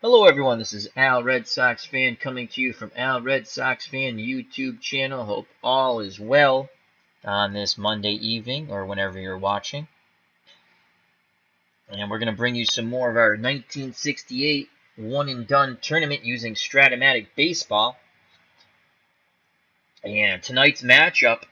Hello everyone, this is Al Red Sox Fan coming to you from Al Red Sox Fan YouTube channel. Hope all is well on this Monday evening or whenever you're watching. And we're going to bring you some more of our 1968 one and done tournament using Strat-O-Matic baseball. And tonight's matchup,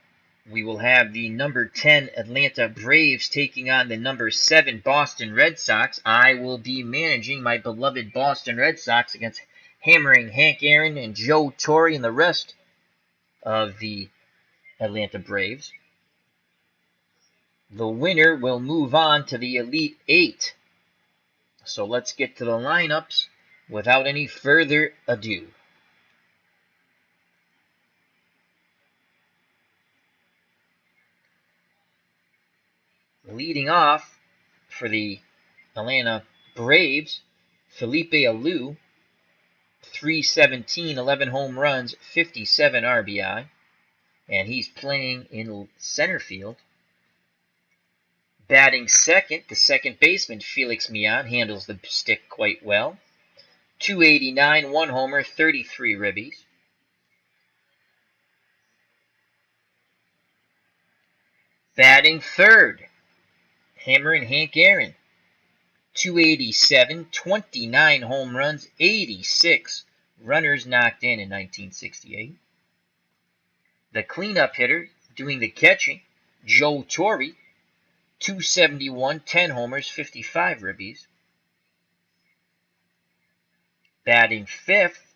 we will have the number 10 Atlanta Braves taking on the number 7 Boston Red Sox. I will be managing my beloved Boston Red Sox against hammering Hank Aaron and Joe Torre and the rest of the Atlanta Braves. The winner will move on to the Elite Eight. So let's get to the lineups without any further ado. Leading off for the Atlanta Braves, Felipe Alou, 317, 11 home runs, 57 RBI, and he's playing in center field. Batting second, the second baseman, Felix Millan, handles the stick quite well. 289, 1 homer, 33 ribbies. Batting third, hammering Hank Aaron. 287, 29 home runs, 86 runners knocked in 1968. The cleanup hitter doing the catching, Joe Torre, 271, 10 homers, 55 ribbies. Batting fifth,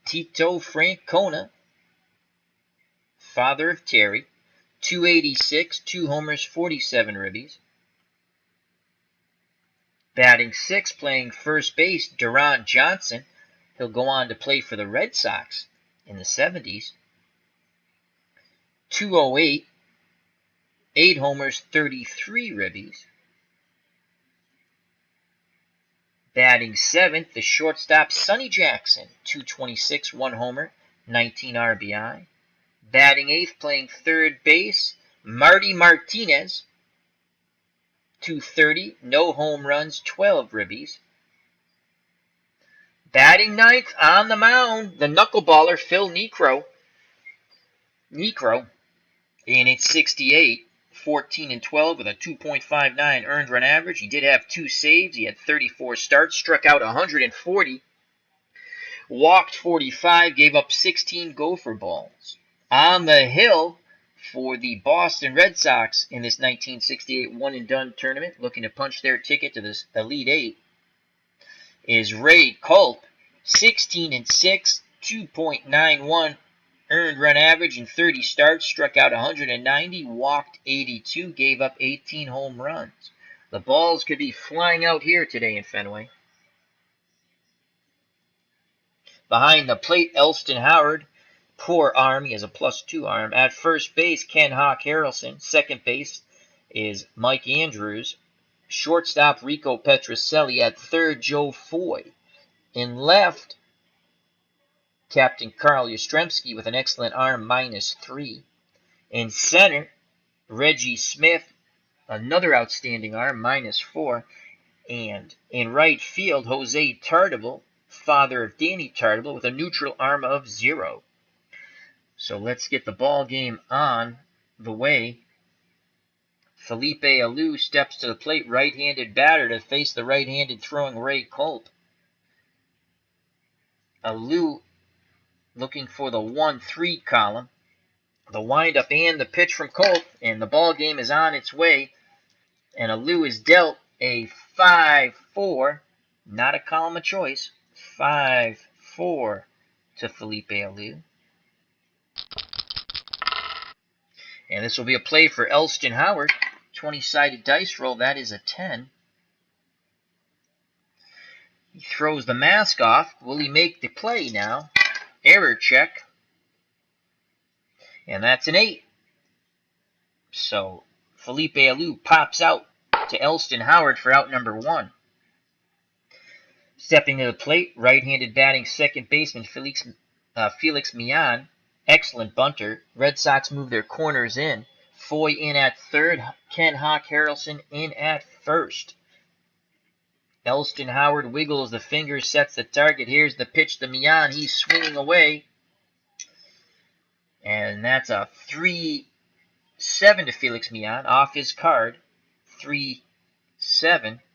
Tito Francona, father of Terry, 286, 2 homers, 47 ribbies. Batting sixth, playing first base, Duran Johnson. He'll go on to play for the Red Sox in the 70s. 208, 8 homers, 33 ribbies. Batting seventh, the shortstop, Sonny Jackson, 226, 1 homer, 19 RBI. Batting eighth, playing third base, Marty Martinez, 230, no home runs, 12 ribbies. Batting ninth, on the mound, the knuckleballer, Phil Niekro, in its 68, 14 and 12 with a 2.59 earned run average. He did have 2 saves. He had 34 starts, struck out 140, walked 45, gave up 16 gopher balls. On the hill for the Boston Red Sox in this 1968 one-and-done tournament, looking to punch their ticket to this Elite Eight, is Ray Culp, 16 and 6, 2.91 earned run average in 30 starts, struck out 190, walked 82, gave up 18 home runs. The balls could be flying out here today in Fenway. Behind the plate, Elston Howard, poor arm, he has a +2 arm. At first base, Ken Hawk Harrelson. Second base is Mike Andrews. Shortstop, Rico Petrocelli. At third, Joe Foy. In left, Captain Carl Yastrzemski with an excellent arm, -3. In center, Reggie Smith, another outstanding arm, -4. And in right field, Jose Tardival, father of Danny Tardival, with a neutral arm of 0. So let's get the ball game on the way. Felipe Alou steps to the plate, right-handed batter, to face the right-handed throwing Ray Culp. Alou looking for the 1-3 column. The windup and the pitch from Culp, and the ball game is on its way. And Alou is dealt a 5-4, not a column of choice, 5-4 to Felipe Alou. And this will be a play for Elston Howard. 20-sided dice roll, that is a 10. He throws the mask off. Will he make the play now? Error check. And that's an 8. So Felipe Alou pops out to Elston Howard for out number 1. Stepping to the plate, right-handed batting second baseman Felix Millan. Excellent bunter. Red Sox move their corners in. Foy in at third. Ken Hawk Harrelson in at first. Elston Howard wiggles the fingers, sets the target. Here's the pitch to Mian. He's swinging away. And that's a 3-7 to Felix Mian off his card. 3-7.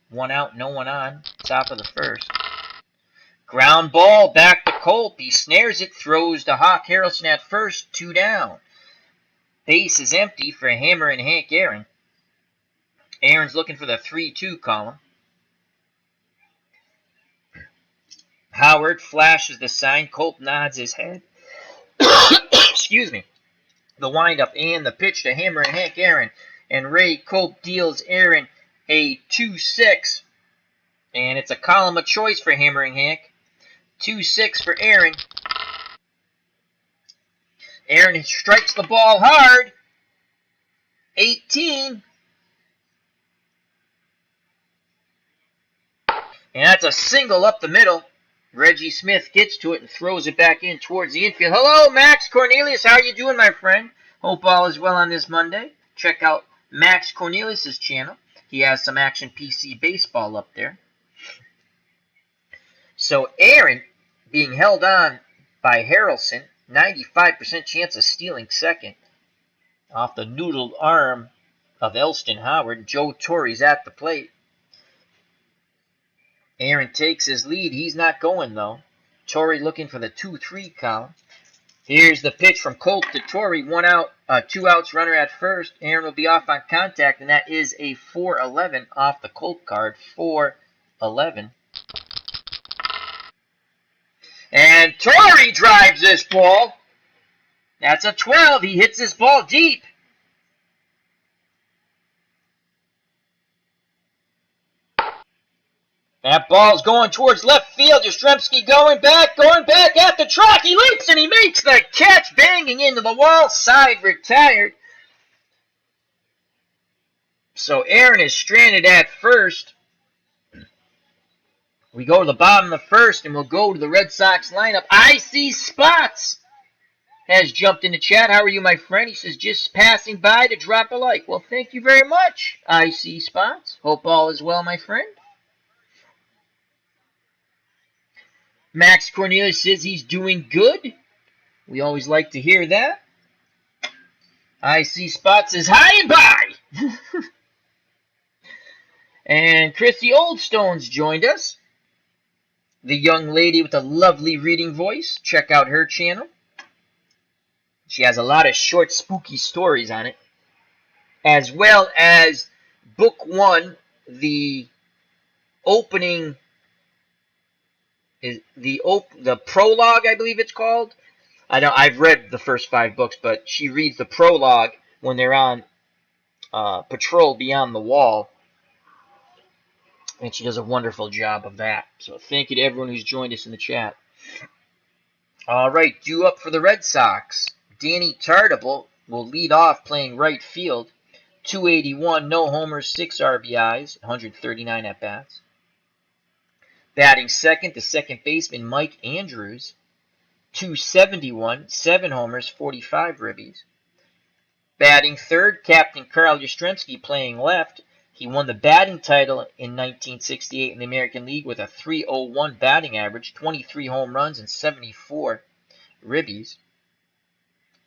1 out, no one on. Top of the first. Ground ball back to Culp. He snares it, throws to Hawk Harrelson at first. 2 down. Base is empty for Hammer and Hank Aaron. Aaron's looking for the 3-2 column. Howard flashes the sign. Culp nods his head. Excuse me. The windup and the pitch to Hammer and Hank Aaron. And Ray Culp deals Aaron a 2-6. And it's a column of choice for Hammer and Hank. 2-6 for Aaron. Aaron strikes the ball hard. 18. And that's a single up the middle. Reggie Smith gets to it and throws it back in towards the infield. Hello, Max Cornelius. How are you doing, my friend? Hope all is well on this Monday. Check out Max Cornelius' channel. He has some Action PC baseball up there. So Aaron being held on by Harrelson. 95% chance of stealing second. Off the noodled arm of Elston Howard. Joe Torre's at the plate. Aaron takes his lead. He's not going, though. Torre looking for the 2-3 column. Here's the pitch from Culp to Torre. 1 out, 2 outs, runner at first. Aaron will be off on contact, and that is a 4-11 off the Culp card. 4-11. And Torre drives this ball. That's a 12. He hits this ball deep. That ball's going towards left field. Yastrzemski going back at the track. He leaps and he makes the catch, banging into the wall. Side retired. So Aaron is stranded at first. We go to the bottom of the first, and we'll go to the Red Sox lineup. I see Spots has jumped in the chat. How are you, my friend? He says, just passing by to drop a like. Well, thank you very much, I see Spots. Hope all is well, my friend. Max Cornelius says he's doing good. We always like to hear that. I see Spots says, hi and bye. And Chrissy Oldstone's joined us. The young lady with a lovely reading voice. Check out her channel. She has a lot of short, spooky stories on it. As well as book 1, the opening, the prologue, I believe it's called. I've read the first 5 books, but she reads the prologue when they're on patrol beyond the wall. And she does a wonderful job of that. So thank you to everyone who's joined us in the chat. All right, due up for the Red Sox. Danny Tartabull will lead off playing right field. 281, no homers, 6 RBIs, 139 at-bats. Batting second, the second baseman Mike Andrews. 271, 7 homers, 45 ribbies. Batting third, Captain Carl Yastrzemski playing left. He won the batting title in 1968 in the American League with a .301 batting average, 23 home runs, and 74 ribbies.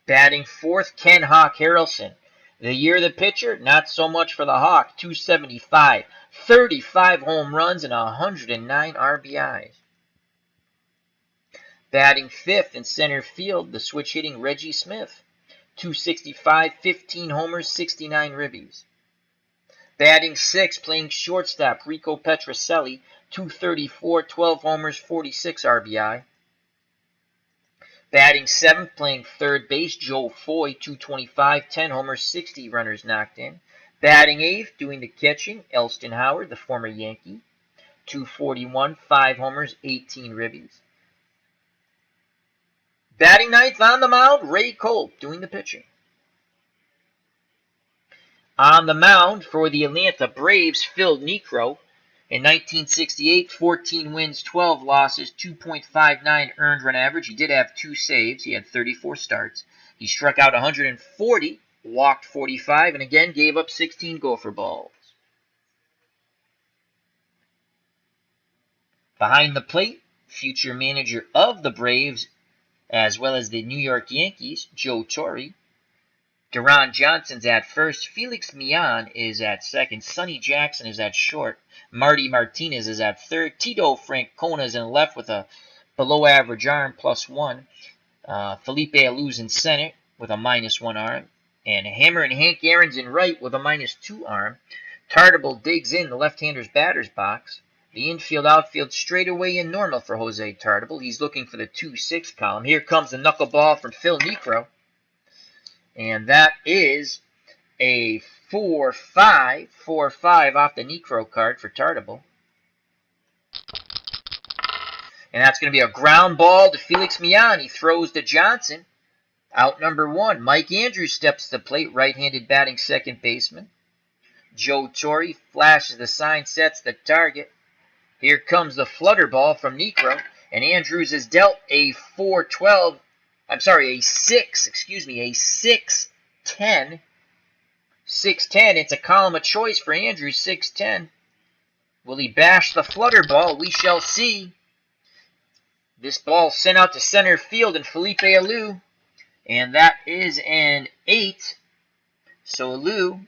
Batting fourth, Ken Hawk Harrelson. The year of the pitcher, not so much for the Hawk, 275, 35 home runs, and 109 RBIs. Batting fifth in center field, the switch-hitting Reggie Smith. 265, 15 homers, 69 ribbies. Batting sixth, playing shortstop, Rico Petrocelli. 234, 12 homers, 46 RBI. Batting seventh, playing third base, Joe Foy. 225, 10 homers, 60 runners knocked in. Batting eighth, doing the catching, Elston Howard, the former Yankee. 241, 5 homers, 18 ribbies. Batting ninth on the mound, Ray Culp, doing the pitching. On the mound for the Atlanta Braves, Phil Niekro. In 1968, 14 wins, 12 losses, 2.59 earned run average. He did have 2 saves. He had 34 starts. He struck out 140, walked 45, and again gave up 16 gopher balls. Behind the plate, future manager of the Braves as well as the New York Yankees, Joe Torre. Deron Johnson's at first. Felix Millan is at second. Sonny Jackson is at short. Marty Martinez is at third. Tito Francona is in left with a below-average arm, +1. Felipe Alu's in center with a -1 arm. And Hammer and Hank Aaron's in right with a -2 arm. Tartable digs in the left-hander's batter's box. The infield, outfield straightaway in normal for Jose Tartable. He's looking for the 2-6 column. Here comes the knuckleball from Phil Niekro. And that is a 4-5, 4-5 off the Niekro card for Tartable. And that's going to be a ground ball to Felix Millan. He throws to Johnson. Out number 1. Mike Andrews steps to the plate, right-handed batting second baseman. Joe Torre flashes the sign, sets the target. Here comes the flutter ball from Niekro, and Andrews is dealt a 6-10. A 6-10. It's a column of choice for Andrews, 6-10. Will he bash the flutter ball? We shall see. This ball sent out to center field and Felipe Alu, and that is an 8. So Alu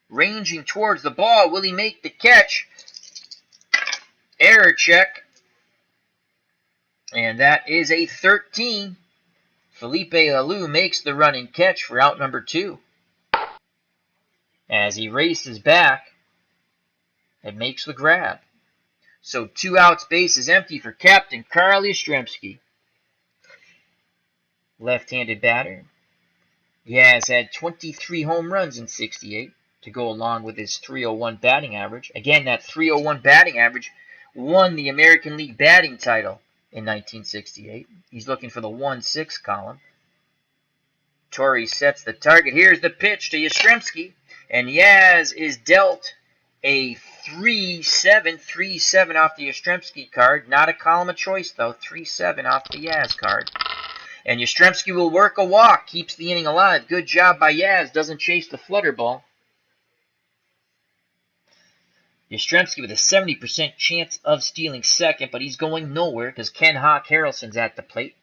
ranging towards the ball. Will he make the catch? Error check. And that is a 13. Felipe Alu makes the running catch for out number 2. As he races back and makes the grab. So 2 outs, base is empty for Captain Carl Yastrzemski. Left-handed batter. He has had 23 home runs in 68 to go along with his .301 batting average. Again, that .301 batting average won the American League batting title in 1968. He's looking for the 1-6 column. Torre sets the target. Here's the pitch to Yastrzemski. And Yaz is dealt a 3-7 off the Yastrzemski card. Not a column of choice, though. 3-7 off the Yaz card. And Yastrzemski will work a walk. Keeps the inning alive. Good job by Yaz. Doesn't chase the flutter ball. Yastrzemski with a 70% chance of stealing second, but he's going nowhere because Ken Hawk Harrelson's at the plate.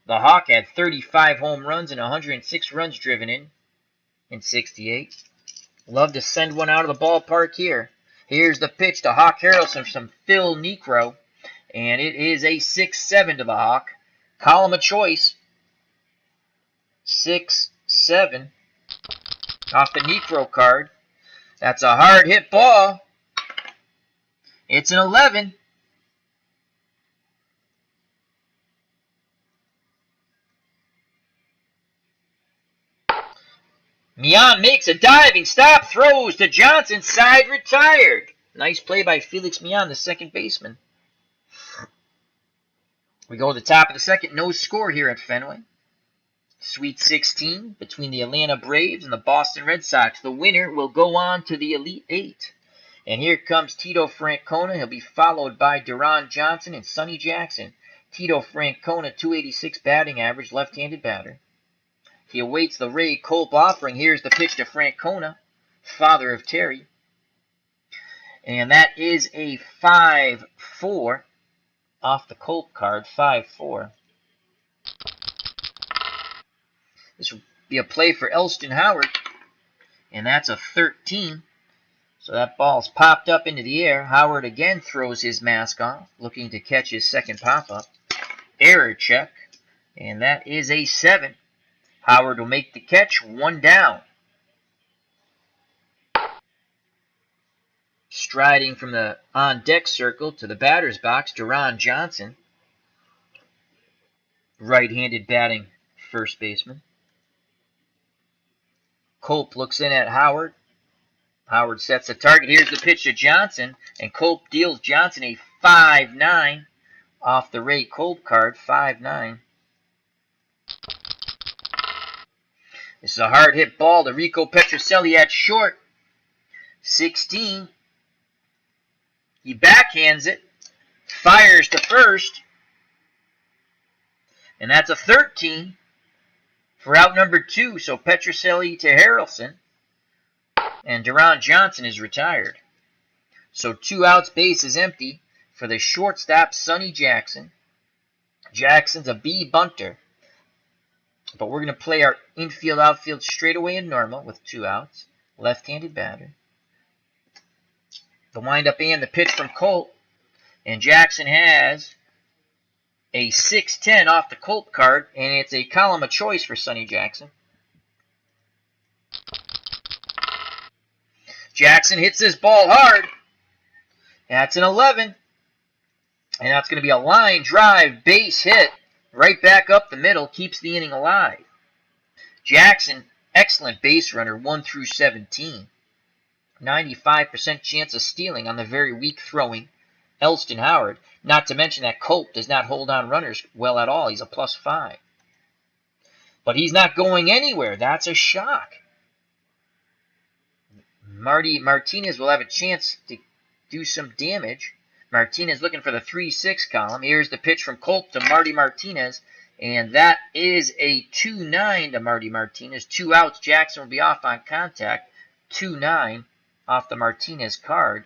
The Hawk had 35 home runs and 106 runs driven in 68. Love to send one out of the ballpark here. Here's the pitch to Hawk Harrelson from Phil Niekro, and it is a 6-7 to the Hawk. Column of choice. 6-7 off the Niekro card. That's a hard hit ball. It's an 11. Millan makes a diving stop, throws to Johnson, side retired. Nice play by Felix Millan, the second baseman. We go to the top of the second, no score here at Fenway. Sweet 16 between the Atlanta Braves and the Boston Red Sox. The winner will go on to the Elite Eight. And here comes Tito Francona. He'll be followed by Deron Johnson and Sonny Jackson. Tito Francona, .286 batting average, left-handed batter. He awaits the Ray Culp offering. Here's the pitch to Francona, father of Terry. And that is a 5-4 off the Culp card, 5-4. This will be a play for Elston Howard, and that's a 13. So that ball's popped up into the air. Howard again throws his mask off, looking to catch his second pop-up. Error check, and that is a 7. Howard will make the catch, 1 down. Striding from the on-deck circle to the batter's box, Deron Johnson. Right-handed batting first baseman. Culp looks in at Howard. Howard sets the target. Here's the pitch to Johnson, and Culp deals Johnson a 5-9 off the Ray Culp card, 5-9. This is a hard hit ball to Rico Petrocelli at short, 16. He backhands it, fires to first, and that's a 13 for out number 2. So Petrocelli to Harrelson. And Deron Johnson is retired. So 2 outs, base is empty. for the shortstop, Sonny Jackson. Jackson's a B bunter. But we're going to play our infield, outfield straightaway and normal with 2 outs. Left-handed batter. The windup and the pitch from Colt. And Jackson has a 6-10 off the Colt card, and it's a column of choice for Sonny Jackson. Jackson hits this ball hard. That's an 11. And that's going to be a line drive base hit. Right back up the middle, keeps the inning alive. Jackson, excellent base runner, 1 through 17. 95% chance of stealing on the very weak throwing Elston Howard. Not to mention that Colt does not hold on runners well at all. He's a +5. But he's not going anywhere. That's a shock. Marty Martinez will have a chance to do some damage. Martinez looking for the 3-6 column. Here's the pitch from Colt to Marty Martinez. And that is a 2-9 to Marty Martinez. 2 outs. Jackson will be off on contact. 2-9 off the Martinez card.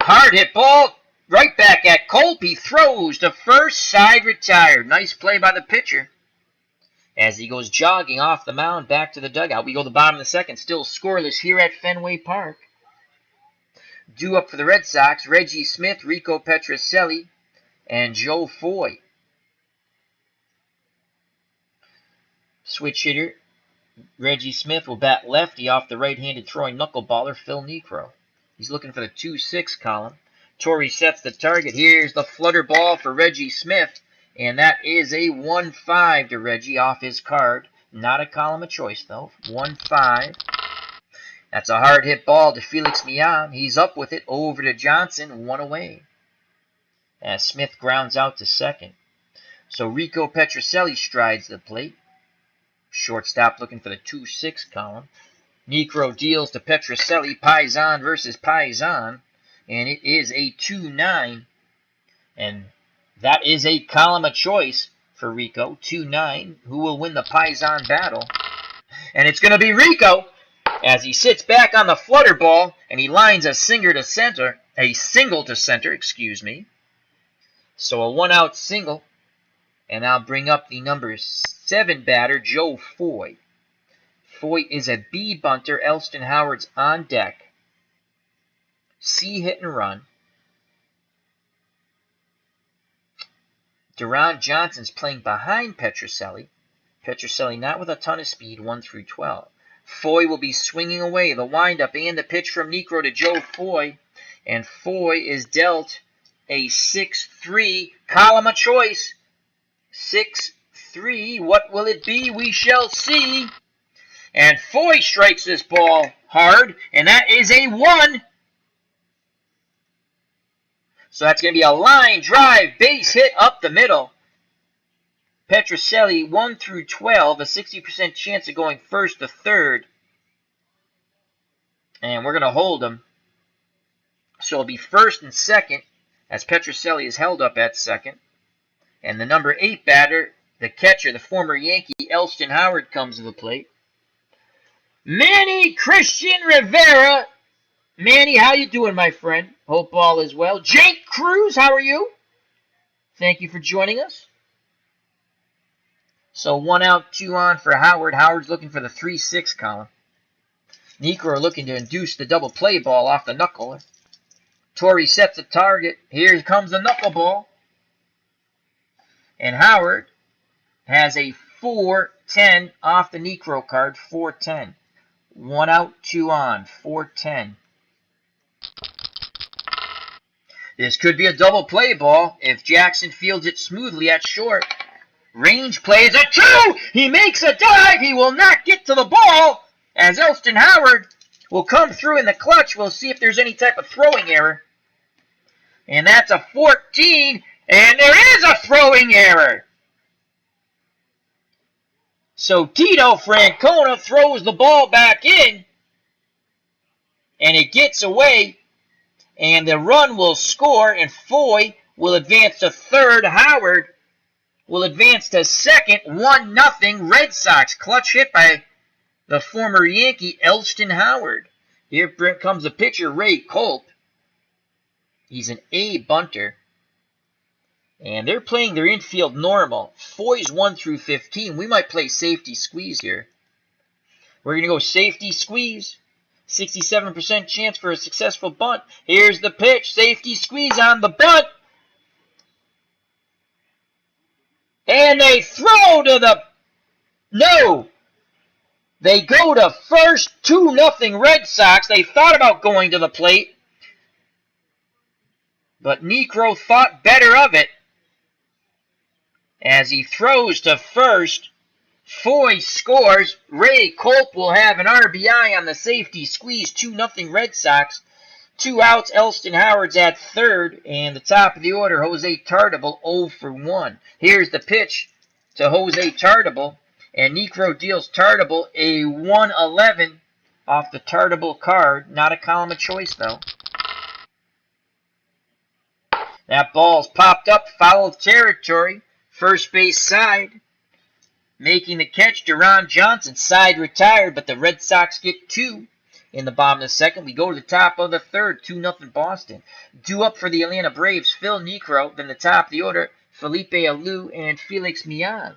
Hard hit ball. Right back at Colt. He throws to first. Side retired. Nice play by the pitcher. As he goes jogging off the mound back to the dugout. We go to the bottom of the second. Still scoreless here at Fenway Park. Due up for the Red Sox, Reggie Smith, Rico Petrocelli, and Joe Foy. Switch hitter, Reggie Smith will bat lefty off the right-handed throwing knuckleballer, Phil Niekro. He's looking for the 2-6 column. Torrey sets the target. Here's the flutter ball for Reggie Smith. And that is a 1-5 to Reggie off his card. Not a column of choice, though. 1-5. That's a hard hit ball to Felix Millan. He's up with it over to Johnson. 1 away. As Smith grounds out to second. So Rico Petrocelli strides the plate. Shortstop looking for the 2-6 column. Niekro deals to Petrocelli. Paisan versus Paisan. And it is a 2-9. And that is a column of choice for Rico. 2-9. Who will win the Paisan battle? And it's going to be Rico as he sits back on the flutter ball and he lines a single to center. So a 1-out single. And I'll bring up the number 7 batter, Joe Foy. Foy is a B bunter. Elston Howard's on deck. C hit and run. Deron Johnson's playing behind Petrocelli. Petrocelli not with a ton of speed, 1 through 12. Foy will be swinging away. The windup and the pitch from Niekro to Joe Foy. And Foy is dealt a 6-3 column of choice. 6-3. What will it be? We shall see. And Foy strikes this ball hard. And that is a 1. So that's going to be a line drive base hit up the middle. Petrocelli 1 through 12, a 60% chance of going first to third. And we're going to hold him. So it'll be first and second as Petrocelli is held up at second. And the number 8 batter, the catcher, the former Yankee, Elston Howard, comes to the plate. Manny Christian Rivera. Manny, how you doing, my friend? Hope all is well. Jake Cruz, how are you? Thank you for joining us. So 1 out, 2 on for Howard. Howard's looking for the 3-6 column. Niekro looking to induce the double play ball off the knuckler. Torrey sets the target. Here comes the knuckleball. And Howard has a 4-10 off the Niekro card. 4-10. 1 out, 2 on. 4-10. This could be a double play ball if Jackson fields it smoothly at short. Range plays a 2. He makes a dive. He will not get to the ball as Elston Howard will come through in the clutch. We'll see if there's any type of throwing error. And that's a 14. And there is a throwing error. So Tito Francona throws the ball back in. And it gets away. And the run will score. And Foy will advance to third. Howard will advance to second. 1-0 Red Sox. Clutch hit by the former Yankee, Elston Howard. Here comes the pitcher, Ray Culp. He's an A bunter. And they're playing their infield normal. Foy's 1 through 15. We might play safety squeeze here. We're going to go safety squeeze. 67% chance for a successful bunt. Here's the pitch. Safety squeeze on the bunt. And they throw to the... No! They go to first. 2-0 Red Sox. They thought about going to the plate. But Niekro thought better of it. As he throws to first, Foy scores. Ray Culp will have an RBI on the safety squeeze. 2-0 Red Sox. 2 outs. Elston Howard's at third. And the top of the order, Jose Tartabull, 0 for 1. Here's the pitch to Jose Tartabull. And Niekro deals Tartabull a 111 off the Tartabull card. Not a column of choice, though. That ball's popped up, foul territory. First base side. Making the catch, Deron Johnson. Side retired, but the Red Sox get 2 in the bottom of the second. We go to the top of the third, 2-0 Boston. Due up for the Atlanta Braves, Phil Niekro. Then the top of the order, Felipe Alou and Felix Millan.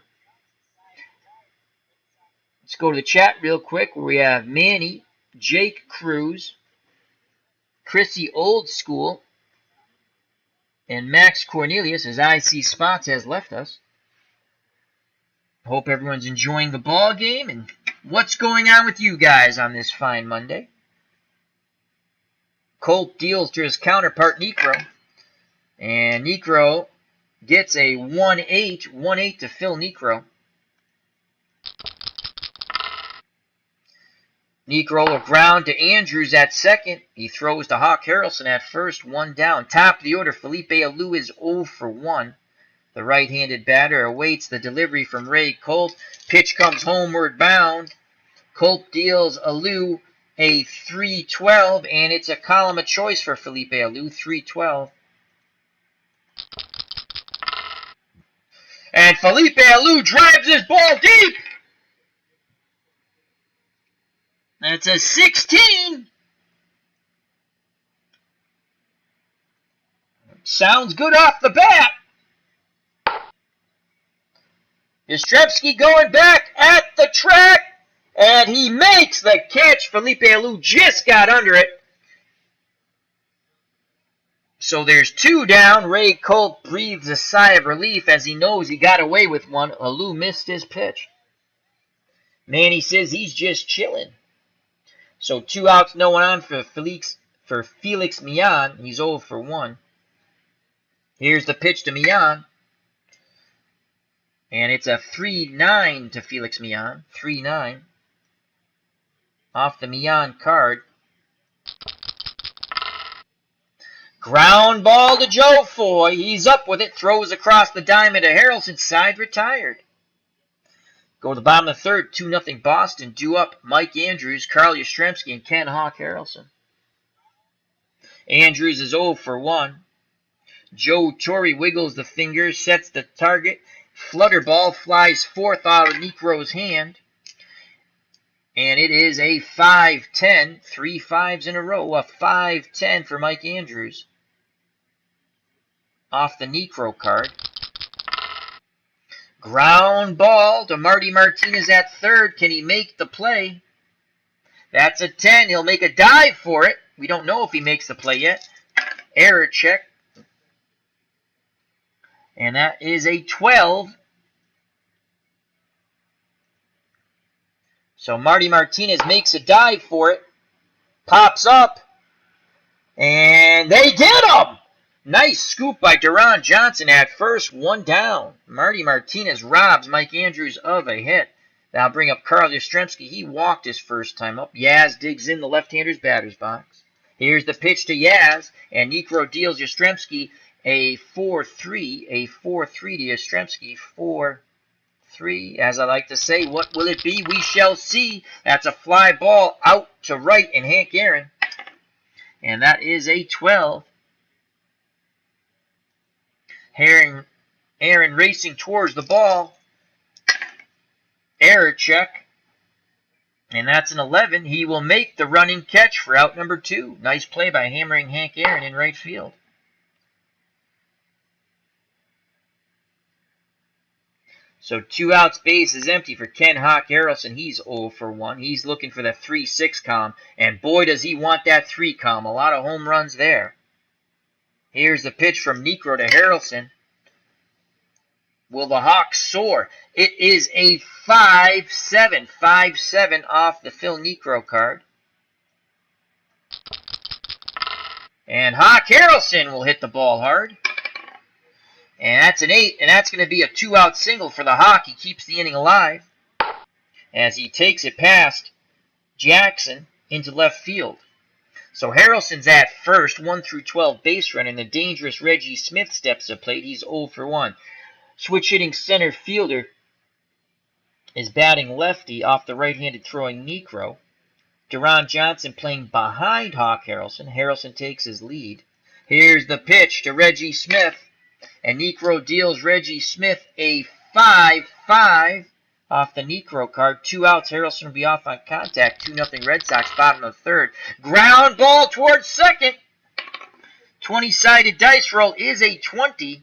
Let's go to the chat real quick where we have Manny, Jake Cruz, Chrissy Old School, and Max Cornelius, as IC Spots has left us. Hope everyone's enjoying the ball game. And what's going on with you guys on this fine Monday? Colt deals to his counterpart, Niekro. And Niekro gets a 1-8. 1-8 to Phil Niekro. Niekro will ground to Andrews at second. He throws to Hawk Harrelson at first, 1 down. Top of the order, Felipe Alou is 0 for 1. The right-handed batter awaits the delivery from Ray Culp. Pitch comes homeward bound. Culp deals Alou a 3-12, and it's a column of choice for Felipe Alou, 3-12. And Felipe Alou drives this ball deep. That's a 16. Sounds good off the bat. Yastrzemski going back at the track, and he makes the catch. Felipe Alou just got under it. So there's 2 down. Ray Culp breathes a sigh of relief as he knows he got away with one. Alou missed his pitch. Manny says he's just chilling. So 2 outs, no one on for Felix Millan. He's 0 for 1. Here's the pitch to Millan. And it's a 3-9 to Felix Millan. 3-9. Off the Millan card. Ground ball to Joe Foy. He's up with it. Throws across the diamond to Harrelson. Side retired. Go to the bottom of the third, 2-0 Boston. Due up, Mike Andrews, Carl Yastrzemski, and Ken Hawk Harrelson. Andrews is 0 for 1. Joe Torre wiggles the fingers, sets the target. Flutter ball flies fourth out of Niekro's hand. And it is a 5-10. 3 5s in a row. A 5-10 for Mike Andrews. Off the Niekro card. Ground ball to Marty Martinez at third. Can he make the play? That's a 10. He'll make a dive for it. We don't know if he makes the play yet. Error check. And that is a 12. So Marty Martinez makes a dive for it. Pops up. And they get him! Nice scoop by Deron Johnson at first, 1 down. Marty Martinez robs Mike Andrews of a hit. That'll bring up Carl Yastrzemski. He walked his first time up. Yaz digs in the left-hander's batter's box. Here's the pitch to Yaz, and Niekro deals Yastrzemski a 4-3. A 4-3 to Yastrzemski. 4-3. As I like to say, what will it be? We shall see. That's a fly ball out to right in Hank Aaron. And that is a 12. Aaron racing towards the ball. Error check. And that's an 11. He will make the running catch for out number 2. Nice play by hammering Hank Aaron in right field. So 2 outs, base is empty for Ken Hawk Harrelson. He's 0 for 1. He's looking for the 3-6 column. And boy, does he want that 3 column. A lot of home runs there. Here's the pitch from Niekro to Harrelson. Will the Hawks soar? It is a 5-7. 5-7 off the Phil Niekro card. And Hawk Harrelson will hit the ball hard. And that's an 8, and that's going to be a 2-out single for the Hawk. He keeps the inning alive as he takes it past Jackson into left field. So Harrelson's at first, 1 through 12 base run, and the dangerous Reggie Smith steps to plate. He's 0 for 1. Switch hitting center fielder is batting lefty off the right-handed throwing Niekro. Deron Johnson playing behind Hawk Harrelson. Harrelson takes his lead. Here's the pitch to Reggie Smith. And Niekro deals Reggie Smith a 5-5 off the Niekro card. 2 outs. Harrelson will be off on contact. 2-0 Red Sox, bottom of the third. Ground ball towards second. 20-sided dice roll is a 20.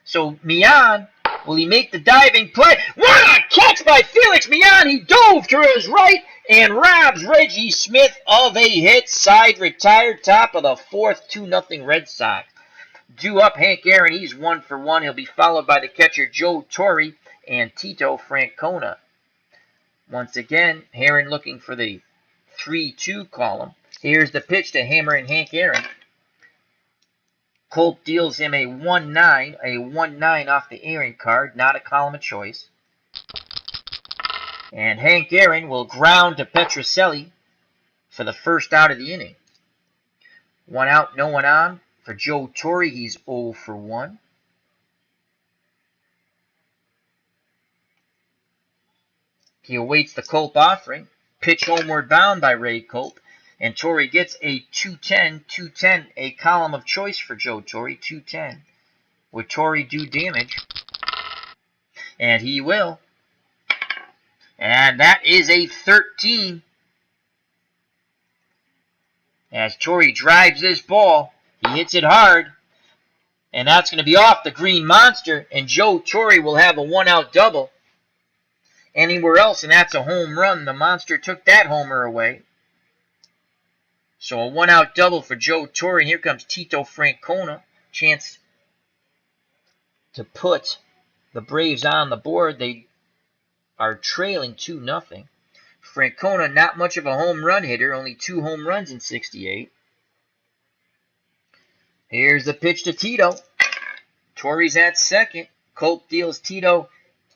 So Mian, will he make the diving play? What a catch by Felix Mian! He dove to his right and robs Reggie Smith of a hit. Side retired, top of the fourth. 2-0 Red Sox. Due up Hank Aaron, he's 1 for 1. He'll be followed by the catcher Joe Torre and Tito Francona. Once again, Aaron looking for the 3-2 column. Here's the pitch to hammering Hank Aaron. Culp deals him a 1-9 off the Aaron card, not a column of choice. And Hank Aaron will ground to Petrocelli for the first out of the inning. 1 out, no one on. For Joe Torre, he's 0 for 1. He awaits the Culp offering. Pitch homeward bound by Ray Culp. And Torre gets a 210, a column of choice for Joe Torre, 210. Would Torre do damage? And he will. And that is a 13. As Torre drives this ball, he hits it hard. And that's going to be off the Green Monster. And Joe Torre will have a 1-out double. Anywhere else, and that's a home run. The Monster took that homer away. So a 1-out double for Joe Torre. And here comes Tito Francona. Chance to put the Braves on the board. They are trailing 2-0. Francona, not much of a home run hitter. Only 2 home runs in 68. Here's the pitch to Tito. Torre's at second. Culp deals Tito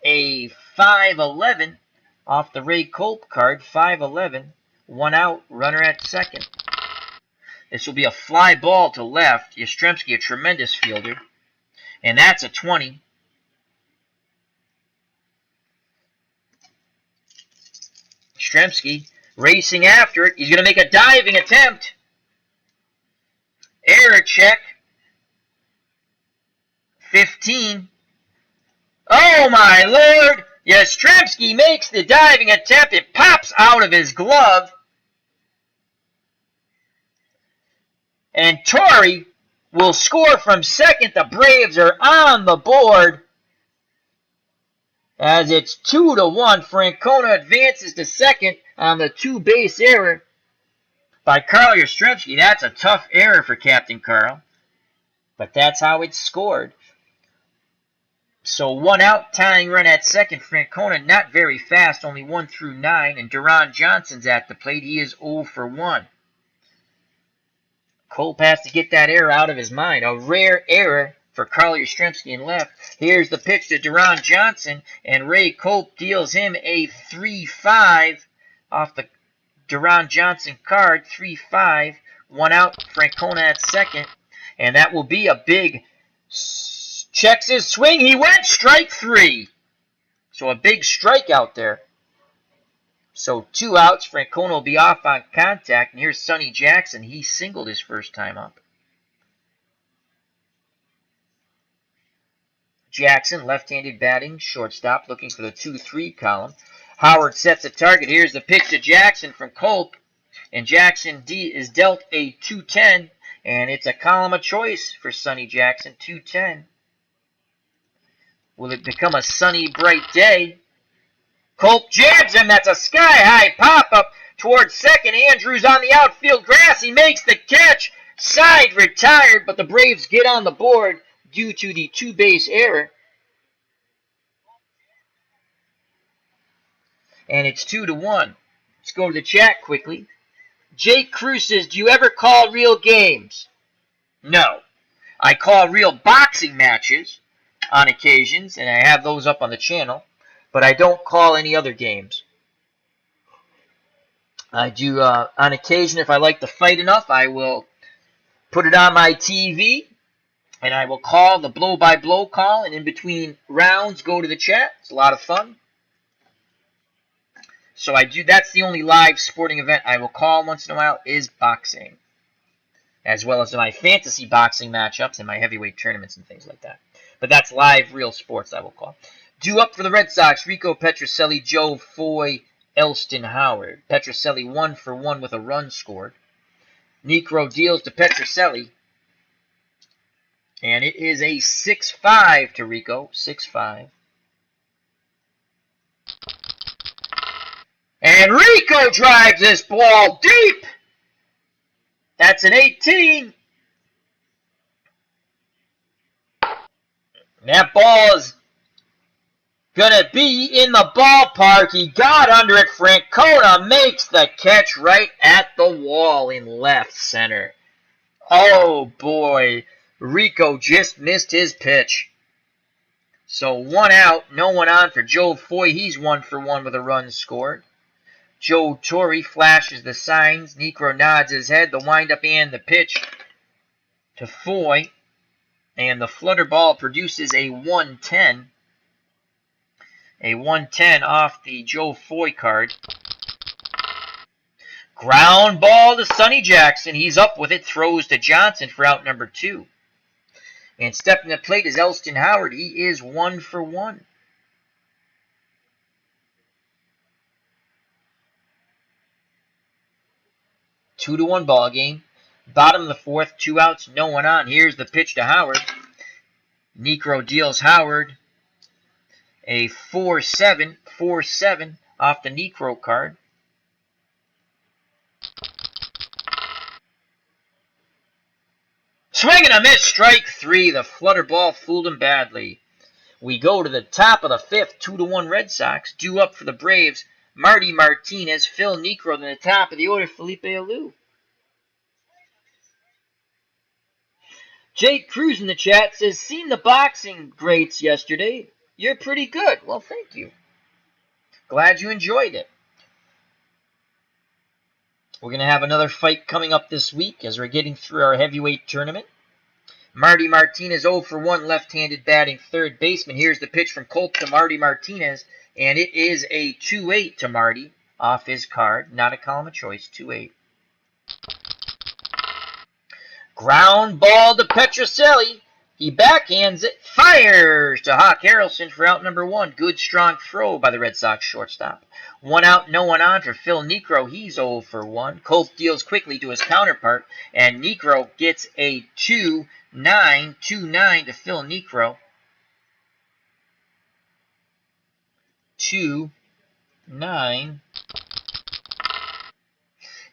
a 5-11 off the Ray Culp card. 5-11. 1 out. Runner at second. This will be a fly ball to left. Yastrzemski, a tremendous fielder. And that's a 20. Yastrzemski racing after it. He's going to make a diving attempt. Error check. 15. Oh my lord! Yastrzemski makes the diving attempt. It pops out of his glove. And Torre will score from second. The Braves are on the board. As it's 2-1. Francona advances to second on the 2-base error by Carl Yastrzemski. That's a tough error for Captain Carl. But that's how it's scored. So 1 out, tying run at second. Francona not very fast, only 1 through 9. And Deron Johnson's at the plate. He is 0 for 1. Culp has to get that error out of his mind. A rare error for Carl Yastrzemski in left. Here's the pitch to Deron Johnson. And Ray Culp deals him a 3-5 off the Deron Johnson card. 3-5. 1 out, Francona at second. And that will be a big... Checks his swing. He went strike 3. So a big strikeout there. So 2 outs. Francona will be off on contact. And here's Sonny Jackson. He singled his first time up. Jackson, left-handed batting, shortstop, looking for the 2-3 column. Howard sets a target. Here's the pitch to Jackson from Culp. And Jackson is dealt a 210. And it's a column of choice for Sonny Jackson, 210. Will it become a sunny, bright day? Culp jabs him. That's a sky-high pop-up towards second. Andrews on the outfield grass. He makes the catch. Side retired, but the Braves get on the board due to the two-base error. And it's 2-1. Let's go to the chat quickly. Jake Cruz says, do you ever call real games? No. I call real boxing matches on occasions, and I have those up on the channel, but I don't call any other games. I do, on occasion, if I like the fight enough, I will put it on my TV, and I will call the blow-by-blow call, and in between rounds, go to the chat. It's a lot of fun. So I do. That's the only live sporting event I will call once in a while is boxing, as well as my fantasy boxing matchups and my heavyweight tournaments and things like that. But that's live, real sports I will call. Due up for the Red Sox, Rico Petrocelli, Joe Foy, Elston Howard. Petrocelli 1-for-1 with a run scored. Necro deals to Petrocelli, and it is a 6-5 to Rico. 6-5. And Rico drives this ball deep. That's an 18. That ball is going to be in the ballpark. He got under it. Francona makes the catch right at the wall in left center. Oh, boy. Rico just missed his pitch. So 1 out, no one on for Joe Foy. He's 1-for-1 with a run scored. Joe Torre flashes the signs. Necro nods his head. The windup and the pitch to Foy. And the flutter ball produces a 110. A 110 off the Joe Foy card. Ground ball to Sonny Jackson. He's up with it. Throws to Johnson for out number 2. And stepping the plate is Elston Howard. He is 1-for-1. 2-1 ball game. Bottom of the 4th, 2 outs, no one on. Here's the pitch to Howard. Necro deals Howard a 4-7, 4-7 off the Necro card. Swing and a miss, strike 3. The flutter ball fooled him badly. We go to the top of the 5th, 2-1 Red Sox. Due up for the Braves, Marty Martinez, Phil Necro, then the top of the order, Felipe Alou. Jake Cruz in the chat says, seen the boxing greats yesterday. You're pretty good. Well, thank you. Glad you enjoyed it. We're going to have another fight coming up this week as we're getting through our heavyweight tournament. Marty Martinez 0-for-1 left-handed batting third baseman. Here's the pitch from Culp to Marty Martinez, and it is a 2-8 to Marty off his card. Not a column of choice, 2-8. Ground ball to Petrocelli. He backhands it, fires to Hawk Harrelson for out number 1. Good strong throw by the Red Sox shortstop. 1 out, no one on for Phil Necro. He's 0-for-1. Culp deals quickly to his counterpart, and Necro gets a 2-9, 2-9 to Phil Necro. 2-9.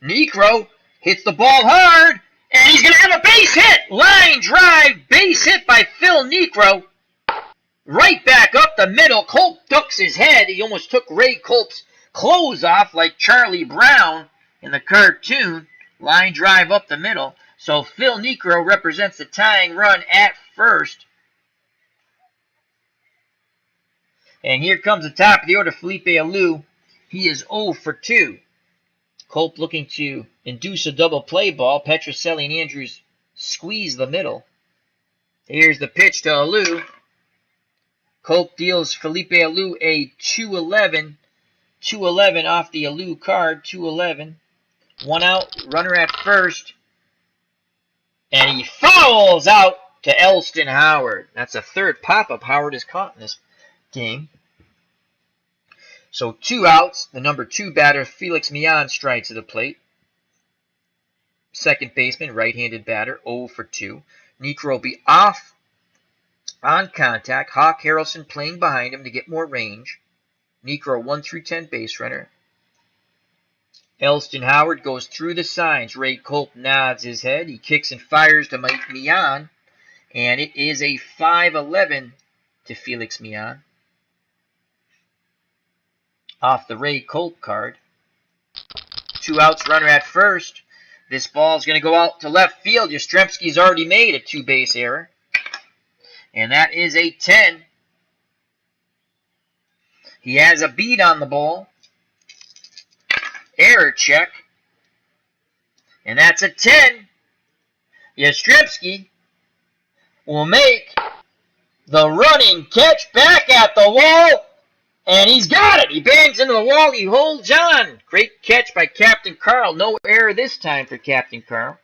Necro hits the ball hard. And he's going to have a base hit. Line drive, base hit by Phil Necro. Right back up the middle. Culp ducks his head. He almost took Ray Culp's clothes off like Charlie Brown in the cartoon. Line drive up the middle. So Phil Necro represents the tying run at first. And here comes the top of the order, Felipe Alou. He is 0-for-2. Culp looking to induce a double play ball. Petrocelli and Andrews squeeze the middle. Here's the pitch to Alou. Culp deals Felipe Alou a 2-11. 2-11 off the Alou card. 2-11. 1 out, runner at first. And he fouls out to Elston Howard. That's a third pop-up Howard has caught in this game. So 2 outs. The number 2 batter, Felix Millan, strikes to the plate. Second baseman, right-handed batter, 0 for 2. Niekro will be off on contact. Hawk Harrelson playing behind him to get more range. Niekro 1 through 10 base runner. Elston Howard goes through the signs. Ray Culp nods his head. He kicks and fires to Mike Millan. And it is a 5-11 to Felix Millan. Off the Ray Culp card. 2 outs, runner at first. This ball is going to go out to left field. Yastrzemski's already made a 2-base error. And that is a 10. He has a beat on the ball. Error check. And that's a 10. Yastrzemski will make the running catch back at the wall. And he's got it. He bangs into the wall. He holds on. Great catch by Captain Carl. No error this time for Captain Carl.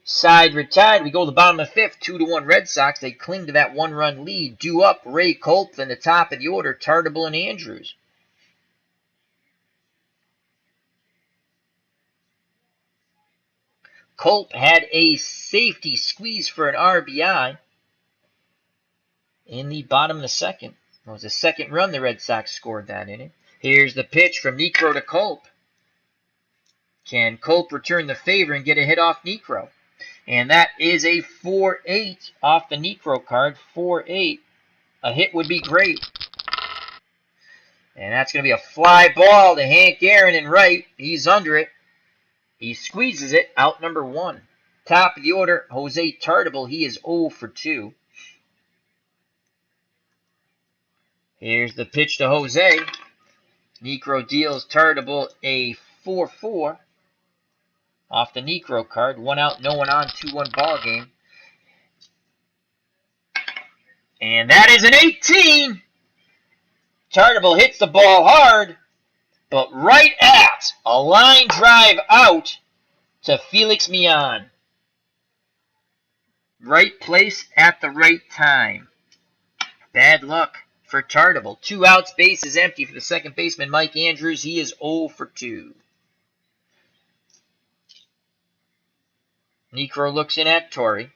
Side retired. We go to the bottom of the 5th. 2-1 Red Sox. They cling to that 1-run lead. Due up Ray Culp. Then the top of the order, Tartable and Andrews. Culp had a safety squeeze for an RBI in the bottom of the 2nd. It was the 2nd run the Red Sox scored that inning. Here's the pitch from Niekro to Culp. Can Culp return the favor and get a hit off Niekro? And that is a 4-8 off the Niekro card. 4-8. A hit would be great. And that's going to be a fly ball to Hank Aaron in right. He's under it. He squeezes it. Out number 1. Top of the order, Jose Tartable. He is 0 for 2. Here's the pitch to Jose. Niekro deals Tartable a 4-4 off the Niekro card. 1 out, no one on, 2-1 ball game. And that is an 18. Tartable hits the ball hard, but right at a line drive out to Felix Millan. Right place at the right time. Bad luck for Tartable. 2 outs, base is empty for the second baseman, Mike Andrews. He is 0 for 2. Niekro looks in at Torrey.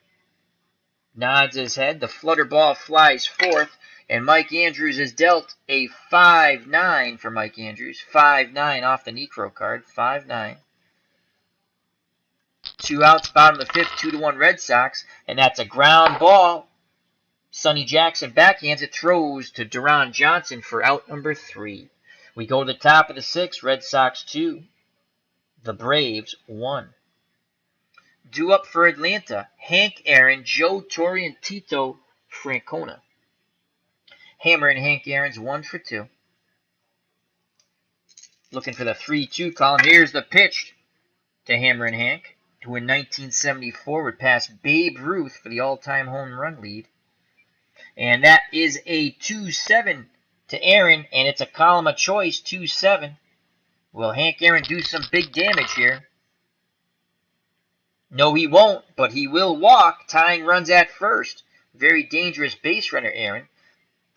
Nods his head. The flutter ball flies forth, and Mike Andrews is dealt a 5-9 for Mike Andrews. 5-9 off the Niekro card. 5-9. 2 outs, bottom of the 5th, 2-1 Red Sox, and that's a ground ball. Sonny Jackson backhands it, throws to Duran Johnson for out number 3. We go to the top of the 6th, Red Sox 2, the Braves 1. Due up for Atlanta, Hank Aaron, Joe Torre, and Tito Francona. Hammer and Hank Aaron's 1 for 2. Looking for the 3-2 column. Here's the pitch to Hammer and Hank, who in 1974 would pass Babe Ruth for the all-time home run lead. And that is a 2-7 to Aaron, and it's a column of choice, 2-7. Will Hank Aaron do some big damage here? No, he won't, but he will walk. Tying runs at first. Very dangerous base runner, Aaron.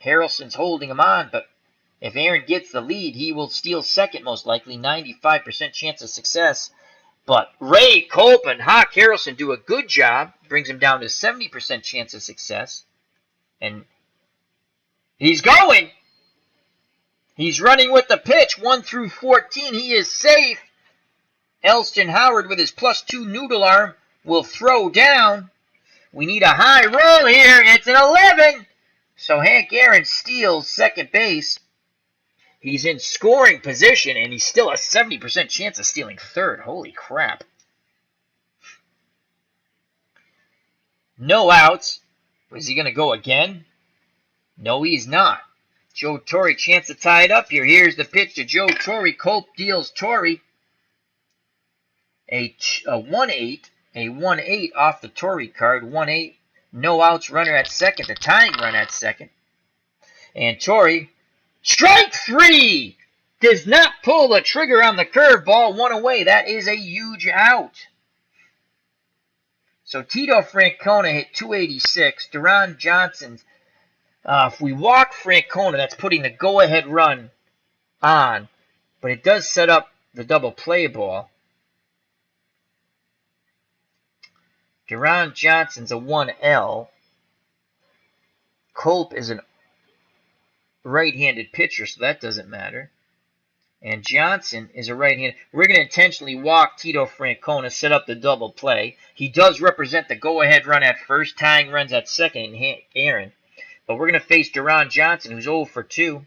Harrelson's holding him on, but if Aaron gets the lead, he will steal second most likely. 95% chance of success. But Ray Culp and Hawk Harrelson do a good job. Brings him down to 70% chance of success. And he's going. He's running with the pitch. 1 through 14. He is safe. Elston Howard with his +2 noodle arm will throw down. We need a high roll here. It's an 11. So Hank Aaron steals second base. He's in scoring position, and he's still a 70% chance of stealing third. Holy crap. No outs. Is he going to go again? No, he's not. Joe Torre, chance to tie it up here. Here's the pitch to Joe Torre. Culp deals Torre a 1-8. A 1-8 off the Torre card. 1-8. No outs, runner at second. The tying run at second. And Torre, strike 3! Does not pull the trigger on the curveball. 1 away. That is a huge out. So Tito Francona hit 286. Duran Johnson If we walk Francona, that's putting the go-ahead run on, but it does set up the double play ball. Deron Johnson's a 1L. Culp is a right-handed pitcher, so that doesn't matter. And Johnson is a right-handed. We're going to intentionally walk Tito Francona, set up the double play. He does represent the go-ahead run at first, tying runs at second in Aaron. But we're going to face Deron Johnson, who's 0 for 2.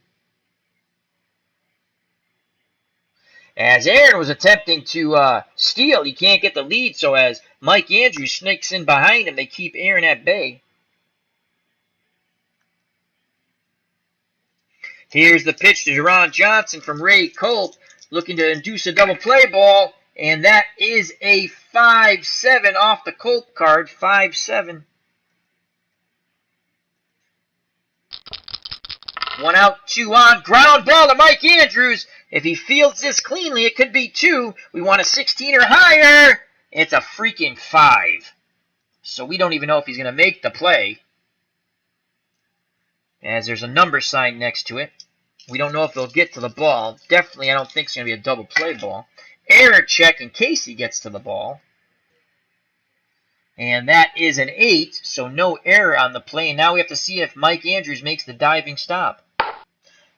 As Aaron was attempting to steal, he can't get the lead, so as Mike Andrews sneaks in behind him, they keep Aaron at bay. Here's the pitch to Deron Johnson from Ray Culp, looking to induce a double play ball, and that is a 5-7 off the Culp card, 5-7. 1 out, 2 on, ground ball to Mike Andrews. If he fields this cleanly, it could be 2. We want a 16 or higher. It's a freaking 5. So we don't even know if he's going to make the play, as there's a number sign next to it. We don't know if they'll get to the ball. Definitely, I don't think it's going to be a double play ball. Error check in case he gets to the ball. And that is an 8, so no error on the play. And now we have to see if Mike Andrews makes the diving stop.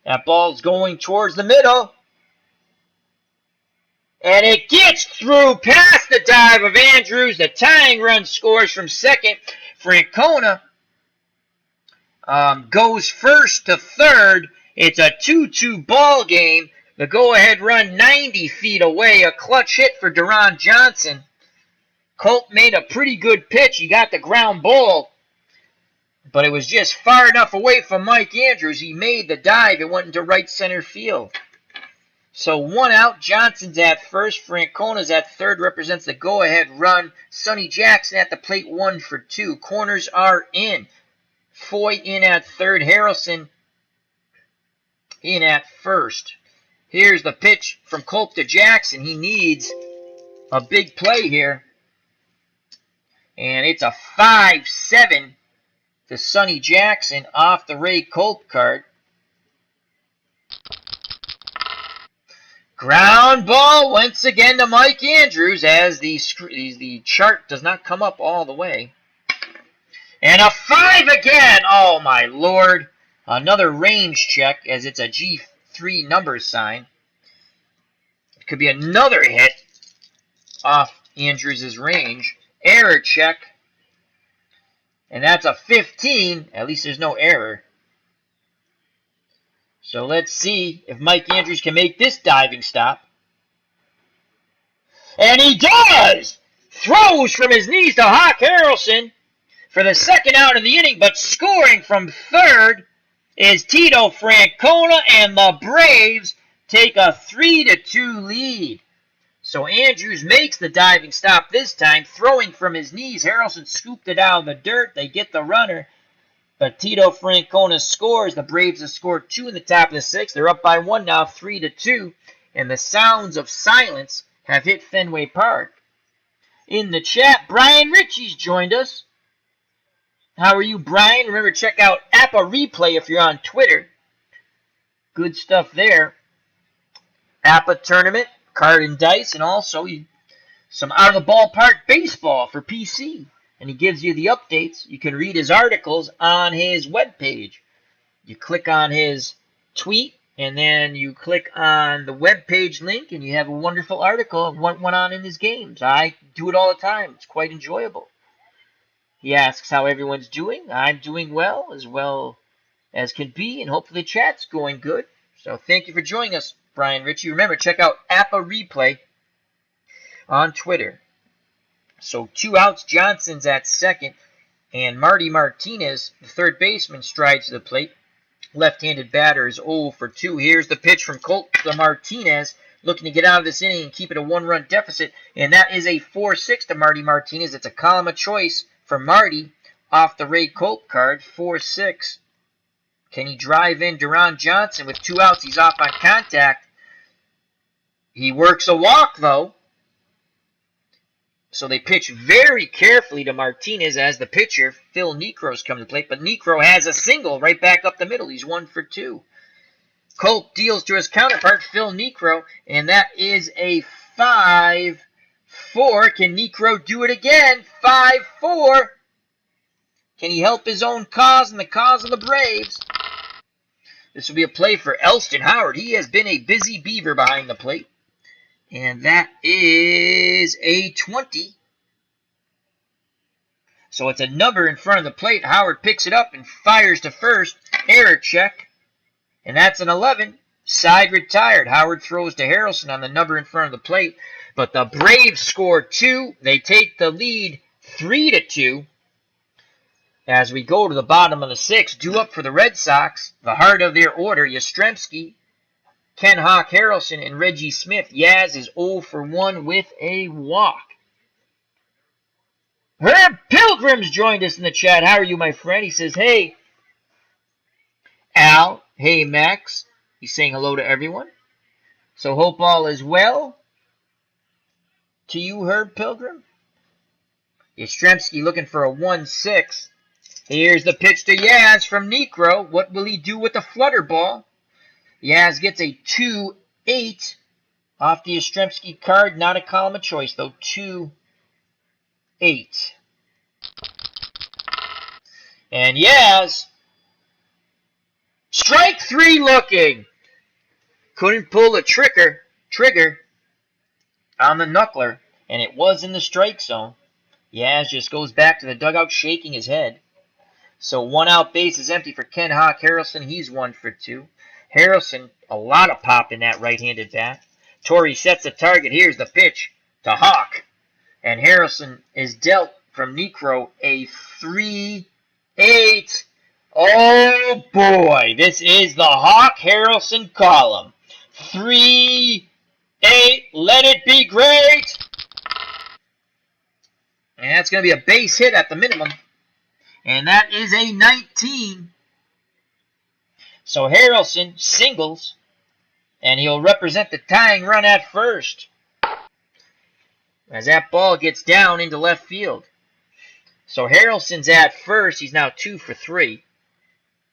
That ball's going towards the middle. And it gets through past the dive of Andrews. The tying run scores from second. Francona goes first to third. It's a 2-2 ball game. The go-ahead run 90 feet away. A clutch hit for Deron Johnson. Culp made a pretty good pitch. He got the ground ball, but it was just far enough away from Mike Andrews. He made the dive. It went into right center field. So 1 out. Johnson's at first. Francona's at third. Represents the go-ahead run. Sonny Jackson at the plate, 1 for 2. Corners are in. Foy in at third. Harrelson in at first. Here's the pitch from Culp to Jackson. He needs a big play here. And it's a 5-7 to Sonny Jackson off the Ray Culp card. Ground ball once again to Mike Andrews, as the chart does not come up all the way. And a 5 again. Oh, my Lord. Another range check, as it's a G3 number sign. It could be another hit off Andrews' range. Error check. And that's a 15. At least there's no error. So let's see if Mike Andrews can make this diving stop. And he does! Throws from his knees to Hawk Harrelson for the second out of the inning, but scoring from third is Tito Francona, and the Braves take a 3-2 lead. So Andrews makes the diving stop this time, throwing from his knees. Harrelson scooped it out of the dirt. They get the runner. But Tito Francona scores. The Braves have scored 2 in the top of the 6th. They're up by 1 now, 3-2. And the sounds of silence have hit Fenway Park. In the chat, Brian Ritchie's joined us. How are you, Brian? Remember, check out Appa Replay if you're on Twitter. Good stuff there. Appa Tournament, card and dice, and also some out-of-the-ballpark baseball for PC. And he gives you the updates. You can read his articles on his webpage. You click on his tweet, and then you click on the webpage link, and you have a wonderful article of what went on in his games. I do it all the time. It's quite enjoyable. He asks how everyone's doing. I'm doing well as can be, and hopefully chat's going good. So thank you for joining us, Brian Ritchie. Remember, check out Appa Replay on Twitter. So 2 outs, Johnson's at second, and Marty Martinez, the third baseman, strides to the plate. Left-handed batter is 0 for 2. Here's the pitch from Colt to Martinez, looking to get out of this inning and keep it a 1-run deficit, and that is a 4-6 to Marty Martinez. It's a column of choice for Marty off the Ray Culp card, 4-6. Can he drive in Deron Johnson with 2 outs? He's off on contact. He works a walk, though. So they pitch very carefully to Martinez as the pitcher. Phil Niekro's come to the plate, but Niekro has a single right back up the middle. He's 1 for 2. Colt deals to his counterpart, Phil Niekro, and that is a 5-4. Can Niekro do it again? 5-4. Can he help his own cause and the cause of the Braves? This will be a play for Elston Howard. He has been a busy beaver behind the plate. And that is a 20. So it's a number in front of the plate. Howard picks it up and fires to first. Error check. And that's an 11. Side retired. Howard throws to Harrelson on the number in front of the plate. But the Braves score 2. They take the lead 3-2. As we go to the bottom of the 6th, due up for the Red Sox, the heart of their order, Yastrzemski, Ken Hawk Harrelson, and Reggie Smith. Yaz is 0 for 1 with a walk. Herb Pilgrim's joined us in the chat. How are you, my friend? He says, hey, Al. Hey, Max. He's saying hello to everyone. So hope all is well. To you, Herb Pilgrim. Yastrzemski looking for a 1-6. Here's the pitch to Yaz from Niekro. What will he do with the flutter ball? Yaz gets a 2-8 off the Yastrzemski card. Not a column of choice, though. 2-8. And Yaz, strike 3 looking. Couldn't pull the trigger on the knuckler, and it was in the strike zone. Yaz just goes back to the dugout shaking his head. So 1 out, base is empty for Ken Hawk Harrelson. He's 1 for 2. Harrelson, a lot of pop in that right-handed bat. Torrey sets the target. Here's the pitch to Hawk. And Harrelson is dealt from Niekro a 3-8. Oh boy, this is the Hawk Harrelson column. 3-8, let it be great. And that's going to be a base hit at the minimum. And that is a 19. So Harrelson singles, and he'll represent the tying run at first as that ball gets down into left field. So Harrelson's at first. He's now 2 for 3.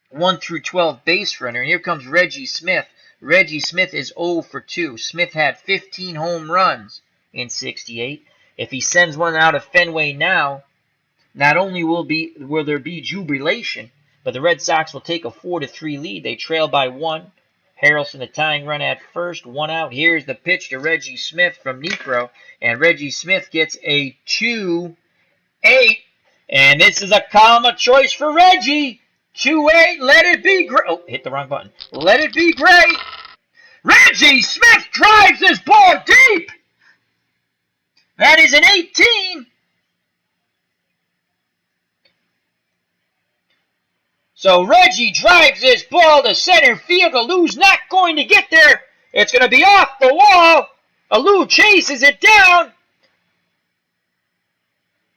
1 through 12 base runner. And here comes Reggie Smith. Reggie Smith is 0 for 2. Smith had 15 home runs in 68. If he sends one out of Fenway now, not only will there be jubilation, but the Red Sox will take a 4-3 lead. They trail by 1. Harrelson the tying run at first, 1 out. Here's the pitch to Reggie Smith from Niekro, and Reggie Smith gets a 2-8. And this is a column of choice for Reggie. 2-8, let it be great. Oh, hit the wrong button. Let it be great. Reggie Smith drives this ball deep. That is an 18. So Reggie drives this ball to center field. Alou's not going to get there. It's going to be off the wall. Alou chases it down.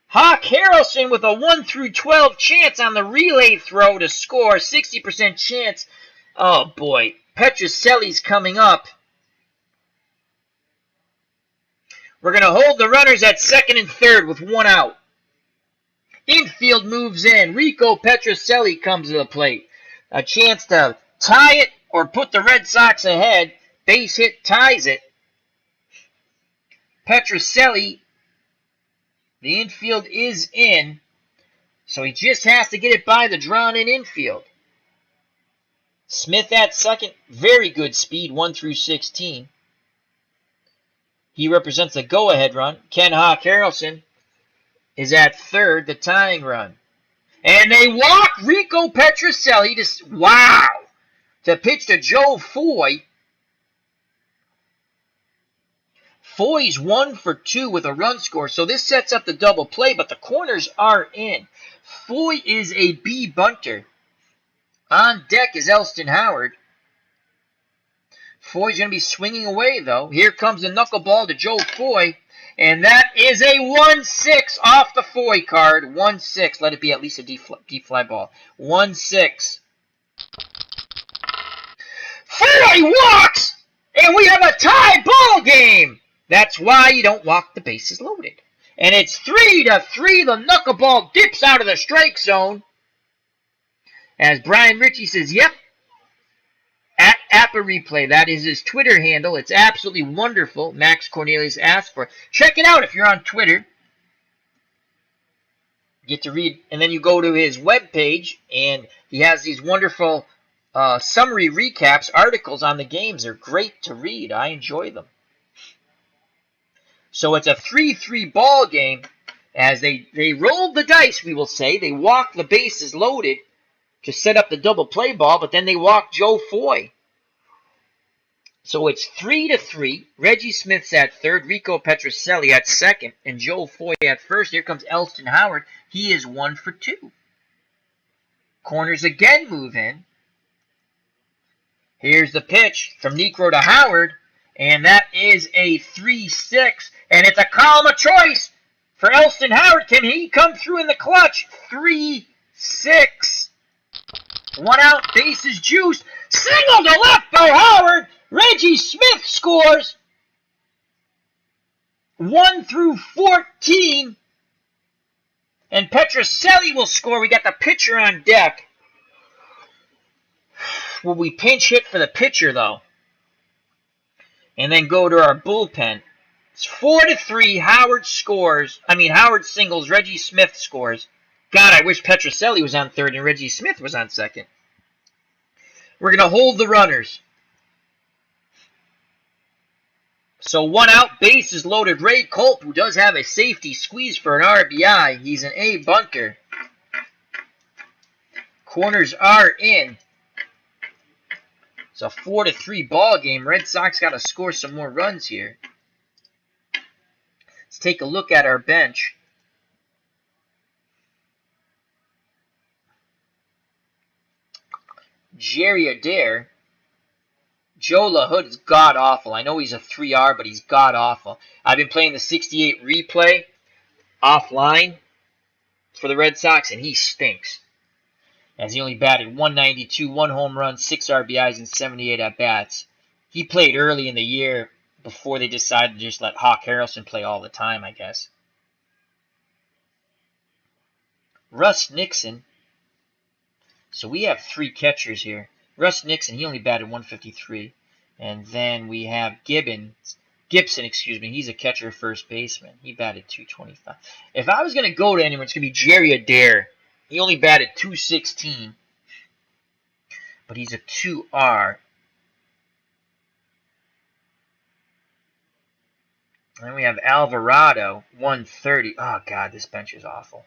Hawk Harrelson with a 1 through 12 chance on the relay throw to score. 60% chance. Oh boy. Petrocelli's coming up. We're going to hold the runners at second and third with 1 out. Infield moves in. Rico Petrocelli comes to the plate. A chance to tie it or put the Red Sox ahead. Base hit ties it. Petrocelli, the infield is in, so he just has to get it by the drawn-in infield. Smith at second, very good speed, 1 through 16. He represents the go-ahead run. Ken Hawk Harrelson is at third, the tying run. And they walk Rico Petrocelli to pitch to Joe Foy. Foy's 1 for 2 with a run score, so this sets up the double play, but the corners are in. Foy is a B bunter. On deck is Elston Howard. Foy's going to be swinging away, though. Here comes the knuckleball to Joe Foy. And that is a 1-6 off the Foy card. 1-6. Let it be at least a deep fly ball. 1-6. Foy walks! And we have a tie ball game! That's why you don't walk the bases loaded. And it's 3-3. The knuckleball dips out of the strike zone. As Brian Ritchie says, yep, at Appa Replay. That is his Twitter handle. It's absolutely wonderful. Max Cornelius asked for it. Check it out if you're on Twitter. You get to read, and then you go to his webpage, and he has these wonderful summary recaps, articles on the games. They're great to read. I enjoy them. So it's a 3-3 ball game as they rolled the dice, we will say. They walked the bases loaded to set up the double play ball, but then they walked Joe Foy. So it's 3-3. Reggie Smith's at third, Rico Petrocelli at second, and Joe Foy at first. Here comes Elston Howard. He is 1 for 2. Corners again move in. Here's the pitch from Niekro to Howard, and that is a 3-6, and it's a column of choice for Elston Howard. Can he come through in the clutch? 3-6. 1 out, bases juiced. Single to left by Howard. Reggie Smith scores. 1 through 14. And Petrocelli will score. We got the pitcher on deck. Will we pinch hit for the pitcher, though? And then go to our bullpen. It's 4-3. Howard scores. Howard singles. Reggie Smith scores. God, I wish Petrocelli was on third and Reggie Smith was on second. We're going to hold the runners. So 1 out, bases loaded. Ray Culp, who does have a safety squeeze for an RBI. He's an A bunker. Corners are in. It's a 4-3 ball game. Red Sox got to score some more runs here. Let's take a look at our bench. Jerry Adair. Joe LaHood is god-awful. I know he's a 3R, but he's god-awful. I've been playing the 68 replay offline for the Red Sox, and he stinks. As he only batted 192, 1 home run, 6 RBIs, and 78 at-bats. He played early in the year before they decided to just let Hawk Harrelson play all the time, I guess. Russ Nixon. So we have 3 catchers here. Russ Nixon, he only batted 153. And then we have Gibson, he's a catcher first baseman. He batted 225. If I was going to go to anyone, it's going to be Jerry Adair. He only batted 216. But he's a 2R. And then we have Alvarado, 130. Oh, God, this bench is awful.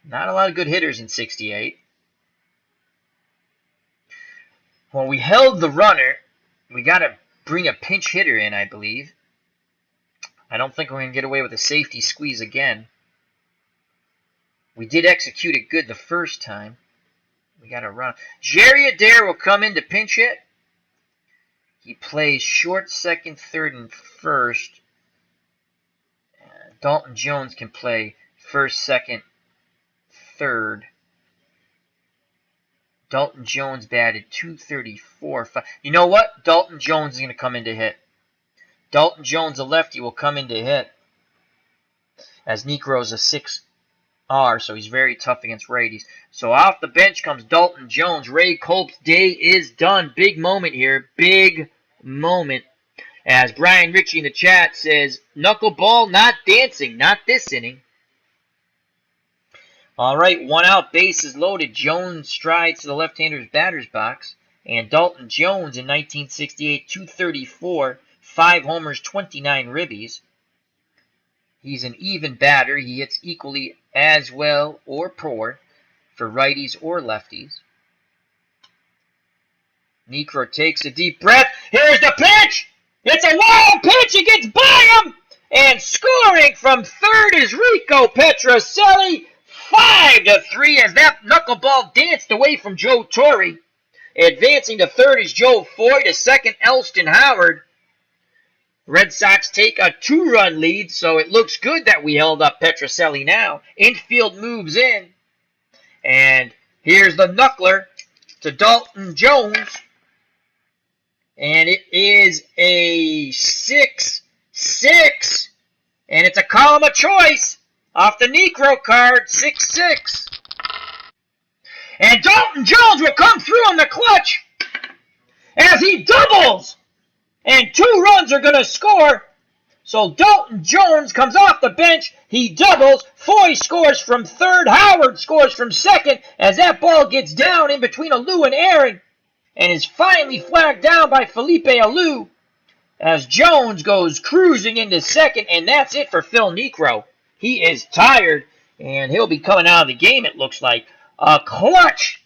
Not a lot of good hitters in 68. Well, we held the runner. We got to bring a pinch hitter in, I believe. I don't think we're going to get away with a safety squeeze again. We did execute it good the first time. We got to run. Jerry Adair will come in to pinch hit. He plays short, second, third, and first. Dalton Jones can play first, second, third. Dalton Jones batted 234. You know what? Dalton Jones is going to come in to hit. Dalton Jones, a lefty, will come in to hit. As Niekro's a 6R, so he's very tough against righties. So off the bench comes Dalton Jones. Ray Culp's day is done. Big moment here. Big moment. As Brian Ritchie in the chat says, knuckleball not dancing. Not this inning. All right, 1 out, bases loaded. Jones strides to the left-hander's batter's box. And Dalton Jones in 1968, 234, 5 homers, 29 ribbies. He's an even batter. He hits equally as well or poor for righties or lefties. Niekro takes a deep breath. Here's the pitch. It's a wild pitch. It gets by him. And scoring from third is Rico Petrocelli. 5-3 as that knuckleball danced away from Joe Torre. Advancing to third is Joe Foy. To second, Elston Howard. Red Sox take a 2-run lead, so it looks good that we held up Petrocelli now. Infield moves in. And here's the knuckler to Dalton Jones. And it is a 6-6. And it's a column of choice off the Necro card, 6-6. And Dalton Jones will come through in the clutch as he doubles. And 2 runs are going to score. So Dalton Jones comes off the bench. He doubles. Foy scores from third. Howard scores from second as that ball gets down in between Alou and Aaron and is finally flagged down by Felipe Alou as Jones goes cruising into second. And that's it for Phil Necro. He is tired and he'll be coming out of the game, it looks like. A clutch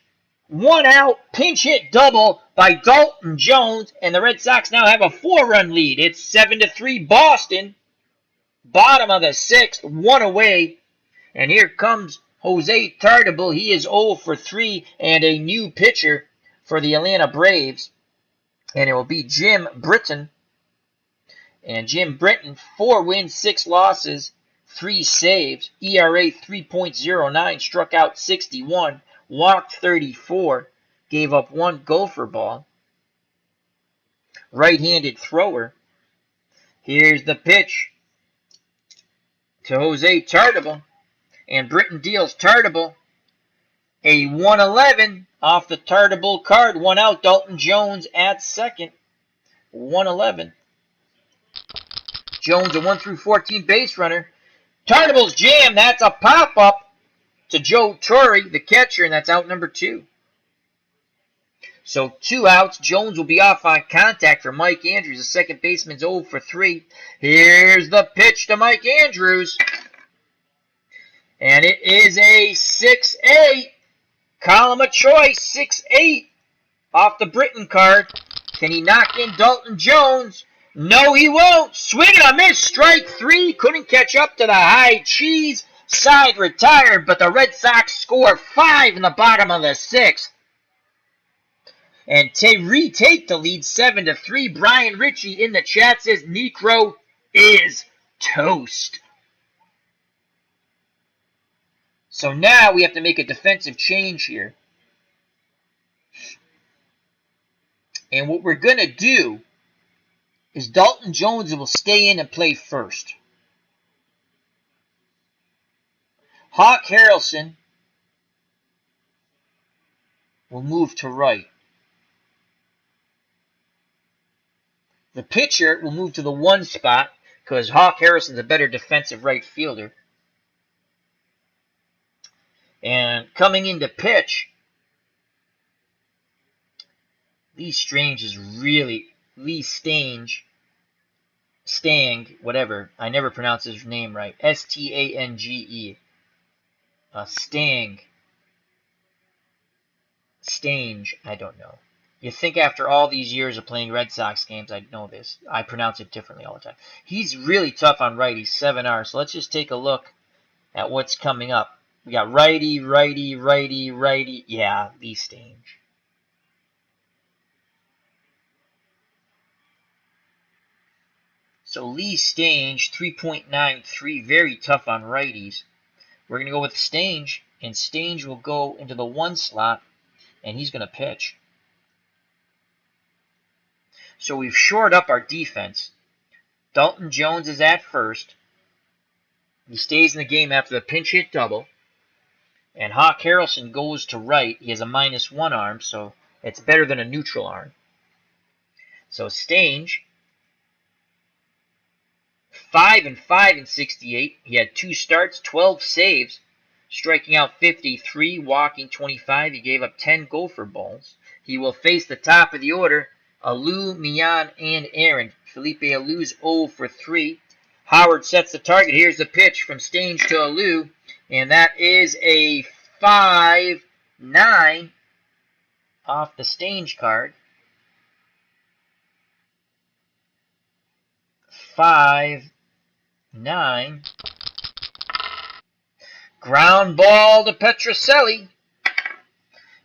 1-out pinch hit double by Dalton Jones, and the Red Sox now have a 4-run lead. It's 7-3 Boston. Bottom of the 6th, 1 away. And here comes Jose Tartabull. He is 0 for 3 and a new pitcher for the Atlanta Braves. And it will be Jim Britton. And Jim Britton, 4 wins, 6 losses, 3 saves, ERA 3.09, struck out 61, walked 34, gave up 1 gopher ball. Right-handed thrower. Here's the pitch to Jose Tartabull. And Britton deals Tartabull a 111 off the Tartabull card. 1 out, Dalton Jones at second. 111. Jones a 1-14 base runner. Tartabull's jam, that's a pop-up to Joe Torre, the catcher, and that's out number 2. So 2 outs. Jones will be off on contact for Mike Andrews. The second baseman's 0 for 3. Here's the pitch to Mike Andrews. And it is a 6-8. Column of choice, 6-8 off the Britton card. Can he knock in Dalton Jones? No, he won't. Swing and a miss. Strike 3. Couldn't catch up to the high cheese. Side retired, but the Red Sox score 5 in the bottom of the 6th. And retake the lead 7-3. Brian Ritchie in the chat says Necro is toast. So now we have to make a defensive change here. And what we're going to do is Dalton Jones will stay in and play first. Hawk Harrelson will move to right. The pitcher will move to the 1 spot because Hawk Harrelson's a better defensive right fielder. And coming into pitch, Lee Strange is really... Lee Stang, whatever. I never pronounce his name right. S-T-A-N-G-E. Stange, I don't know. You think after all these years of playing Red Sox games, I'd know this. I pronounce it differently all the time. He's really tough on righties, 7R. So let's just take a look at what's coming up. We got righty, righty, righty, righty. Yeah, Lee Stange. So Lee Stange, 3.93, very tough on righties. We're going to go with Stange, and Stange will go into the 1 slot, and he's going to pitch. So we've shored up our defense. Dalton Jones is at first. He stays in the game after the pinch hit double. And Hawk Harrelson goes to right. He has a -1 arm, so it's better than a neutral arm. So Stange, 5-5 in 68. He had 2 starts, 12 saves, striking out 53, walking 25. He gave up 10 gopher balls. He will face the top of the order, Alou, Mian, and Aaron. Felipe Alou's 0 for 3. Howard sets the target. Here's the pitch from Stange to Alou, and that is a 5-9 off the Stange card. 5-9. Ground ball to Petrocelli.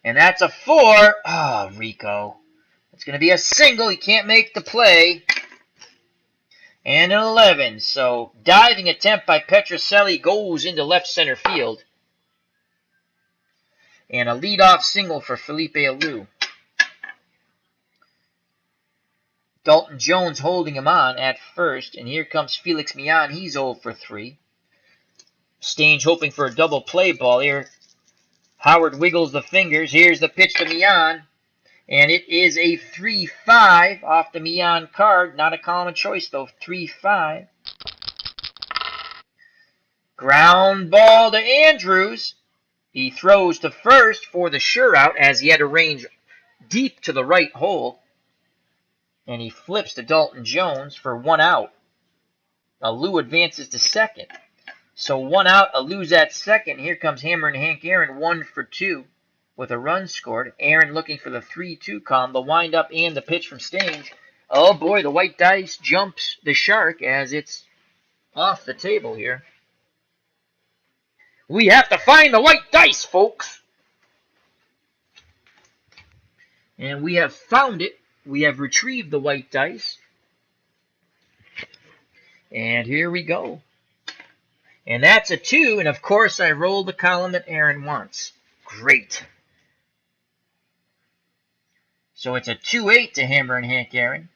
And that's a 4. Oh, Rico. It's going to be a single. He can't make the play. And an 11. So, diving attempt by Petrocelli goes into left center field. And a leadoff single for Felipe Alou. Dalton Jones holding him on at first, and here comes Felix Millan. He's 0 for 3. Stange hoping for a double play ball here. Howard wiggles the fingers. Here's the pitch to Millan, and it is a 3-5 off the Millan card. Not a column of choice, though. 3-5. Ground ball to Andrews. He throws to first for the sure out as he had to range deep to the right hole. And he flips to Dalton Jones for 1 out. Alou advances to second. So 1 out, Alou's at second. Here comes Hammer and Hank Aaron, 1 for 2 with a run scored. Aaron looking for the 3-2 column, the windup and the pitch from Stange. Oh boy, the white dice jumps the shark as it's off the table here. We have to find the white dice, folks. And we have found it. We have retrieved the white dice. And here we go. And that's a 2, and of course I roll the column that Aaron wants. Great. So it's a 2-8 to Hammer and Hank Aaron.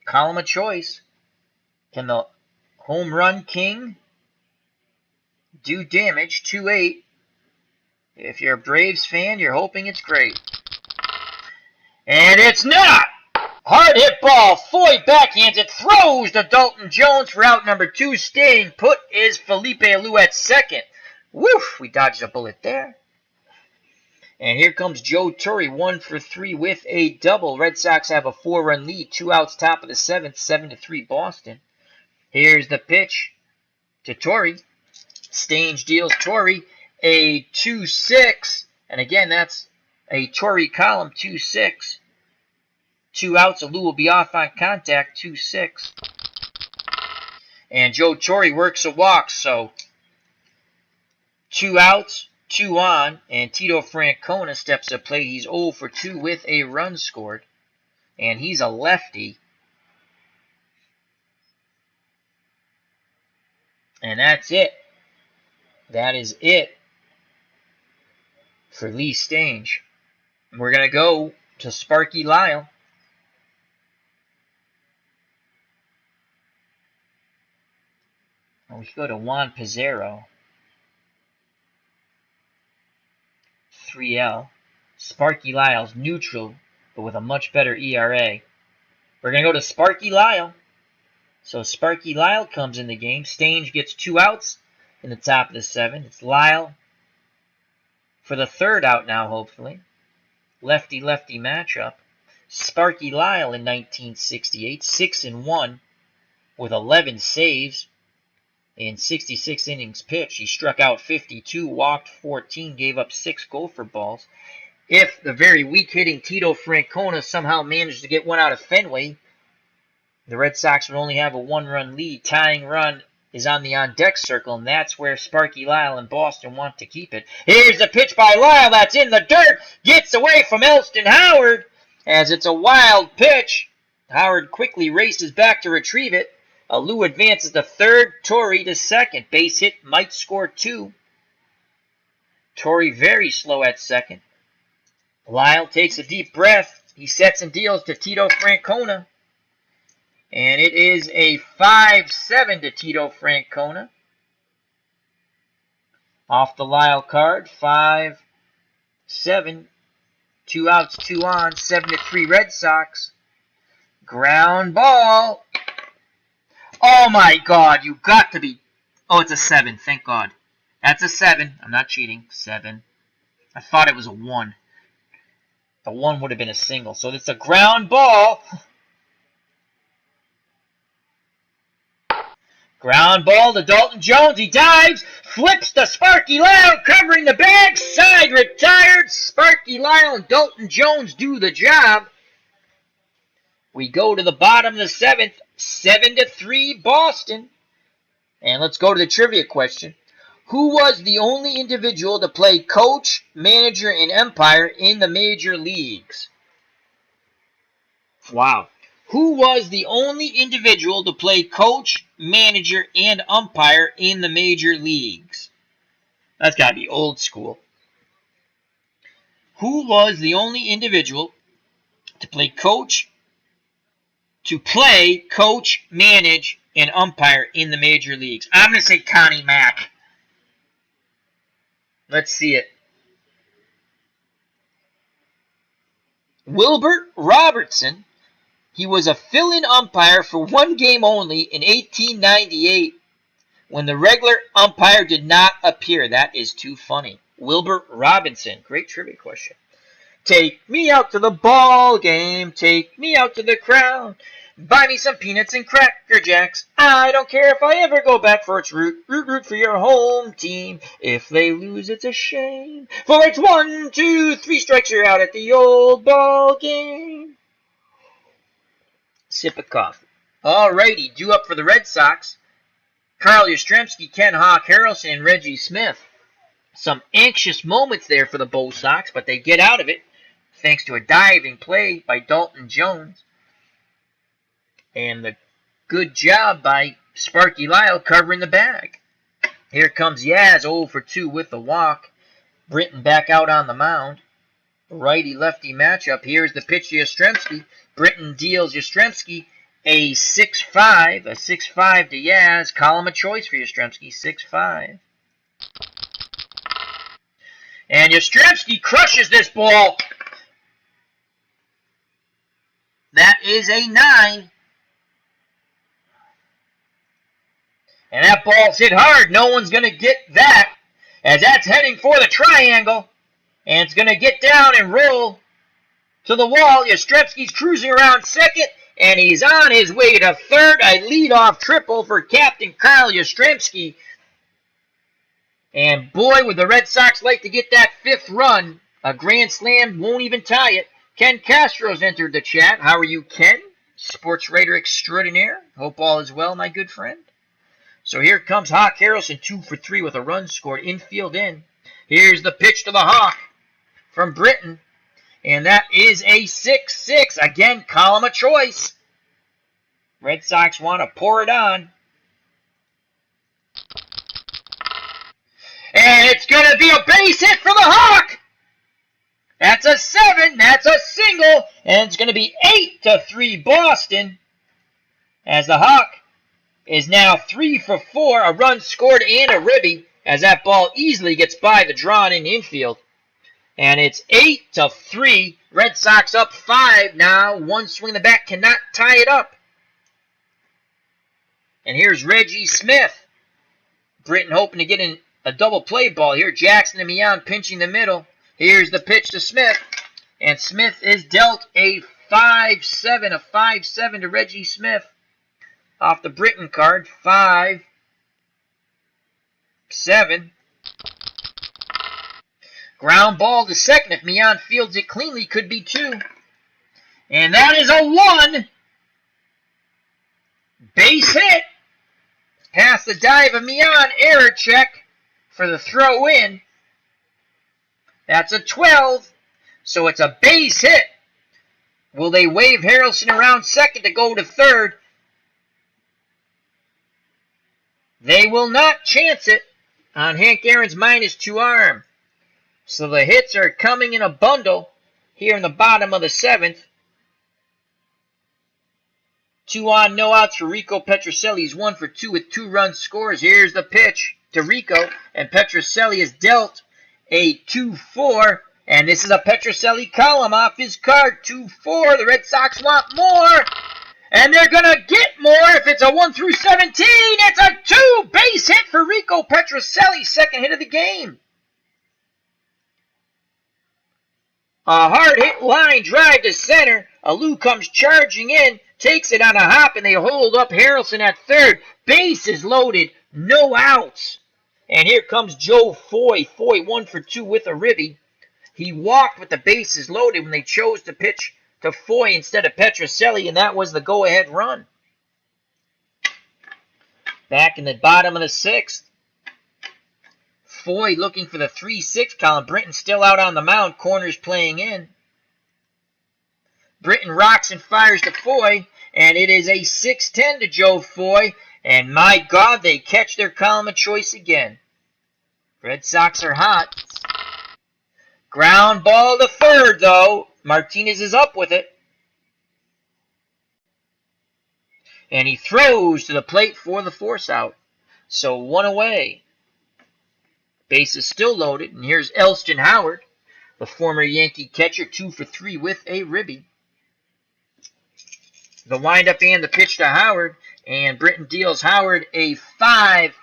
Column of choice. Can the home run king do damage? 2-8. If you're a Braves fan, you're hoping it's great. And it's not! Hard hit ball. Foy backhands it. Throws to Dalton Jones for out number 2. Staying put is Felipe Alou at second. Woof! We dodged a bullet there. And here comes Joe Torre, 1 for 3 with a double. Red Sox have a 4-run lead. 2 outs, top of the 7th, 7-3 Boston. Here's the pitch to Torre. Stange deals Torre a 2-6. And again, that's a Torre column, 2-6. 2 outs, Alou will be off on contact, 2-6. And Joe Torre works a walk, so 2 outs, 2 on, and Tito Francona steps to plate. He's 0 for 2 with a run scored, and he's a lefty. And that's it. That is it for Lee Stange. We're going to go to Sparky Lyle. We go to Juan Pizarro. 3L. Sparky Lyle's neutral, but with a much better ERA. We're going to go to Sparky Lyle. So Sparky Lyle comes in the game. Stange gets 2 outs in the top of the 7th. It's Lyle for the 3rd out now, hopefully. Lefty-lefty matchup. Sparky Lyle in 1968, 6-1 with 11 saves. In 66 innings pitched, he struck out 52, walked 14, gave up 6 gopher balls. If the very weak-hitting Tito Francona somehow managed to get one out of Fenway, the Red Sox would only have a 1-run lead. Tying run is on the on-deck circle, and that's where Sparky Lyle and Boston want to keep it. Here's a pitch by Lyle that's in the dirt. Gets away from Elston Howard as it's a wild pitch. Howard quickly races back to retrieve it. Alou advances to 3rd, Torre to 2nd. Base hit might score 2. Torre very slow at 2nd. Lyle takes a deep breath. He sets and deals to Tito Francona. And it is a 5-7 to Tito Francona. Off the Lyle card, 5-7. 2 outs, 2 on, 7-3 Red Sox. Ground ball. Oh my God, you got to be... Oh, it's a 7, thank God. That's a 7. I'm not cheating. 7. I thought it was a 1. The 1 would have been a single. So it's a ground ball. Ground ball to Dalton Jones. He dives, flips to Sparky Lyle, covering the bag. Side retired. Sparky Lyle and Dalton Jones do the job. We go to the bottom of the 7th, 7-3 Boston. And let's go to the trivia question. Who was the only individual to play coach, manager, and umpire in the major leagues? Wow. Who was the only individual to play coach, manager, and umpire in the major leagues? That's got to be old school. Who was the only individual to play coach, to play, coach, manage, and umpire in the major leagues? I'm going to say Connie Mack. Let's see it. Wilbert Robertson. He was a fill-in umpire for one game only in 1898 when the regular umpire did not appear. That is too funny. Wilbert Robinson. Great trivia question. Take me out to the ball game. Take me out to the crowd. Buy me some peanuts and Cracker Jacks. I don't care if I ever go back for its root. Root for your home team. If they lose, it's a shame. For it's 1, 2, 3 strikes, you're out at the old ball game. Sip of coffee. Alrighty, due up for the Red Sox. Carl Yastrzemski, Ken Hawk Harrelson, and Reggie Smith. Some anxious moments there for the Bo Sox, but they get out of it thanks to a diving play by Dalton Jones. And the good job by Sparky Lyle covering the bag. Here comes Yaz, 0 for 2 with the walk. Britton back out on the mound. Righty-lefty matchup. Here's the pitch to Yastrzemski. Britton deals Yastrzemski a 6-5. A 6-5 to Yaz. Column of choice for Yastrzemski. 6-5. And Yastrzemski crushes this ball. That is a 9. And that ball's hit hard. No one's going to get that, as that's heading for the triangle. And it's going to get down and roll to the wall. Yastrzemski's cruising around second, and he's on his way to third. A leadoff triple for Captain Carl Yastrzemski. And boy, would the Red Sox like to get that 5th run. A grand slam won't even tie it. Ken Castro's entered the chat. How are you, Ken? Sports writer extraordinaire. Hope all is well, my good friend. So here comes Hawk Harrelson, 2 for 3 with a run scored, infield in. Here's the pitch to the Hawk from Britton. And that is a 6-6. Again, column of choice. Red Sox want to pour it on. And it's going to be a base hit for the Hawk. That's a 7. That's a single. And it's going to be 8-3 Boston. As the Hawk is now 3 for 4. A run scored and a ribby. As that ball easily gets by the drawn-in infield. And it's 8-3. Red Sox up 5 now. One swing in the back cannot tie it up. And here's Reggie Smith. Britton hoping to get in a double play ball here. Jackson and Mian pinching the middle. Here's the pitch to Smith. And Smith is dealt a 5-7. A 5-7 to Reggie Smith. Off the Britton card. 5-7. Ground ball to second. If Mian fields it cleanly, could be 2. And that is a 1. Base hit. Past the dive of Mian. Error check for the throw in. That's a 12. So it's a base hit. Will they wave Harrelson around second to go to third? They will not chance it on Hank Aaron's -2 arm. So the hits are coming in a bundle here in the bottom of the 7th. 2 on, no outs for Rico Petrocelli. He's 1 for 2 with 2-run scores. Here's the pitch to Rico, and Petrocelli is dealt a 2-4. And this is a Petrocelli column off his card. 2-4. The Red Sox want more. And they're going to get more if it's a 1-17. It's a 2 base hit for Rico Petrocelli. Second hit of the game. A hard hit line drive to center. Alou comes charging in, takes it on a hop, and they hold up Harrelson at third. Bases loaded, no outs. And here comes Joe Foy. Foy 1 for 2 with a ribby. He walked with the bases loaded when they chose to pitch to Foy instead of Petrocelli, and that was the go-ahead run. Back in the bottom of the 6th. Foy looking for the 3-6 column. Britton still out on the mound. Corners playing in. Britton rocks and fires to Foy, and it is a 6-10 to Joe Foy. And my God, they catch their column of choice again. Red Sox are hot. Ground ball to third, though. Martinez is up with it. And he throws to the plate for the force out. So 1 away. Base is still loaded. And here's Elston Howard, the former Yankee catcher, 2 for 3 with a ribby. The windup and the pitch to Howard. And Britton deals Howard a 5-5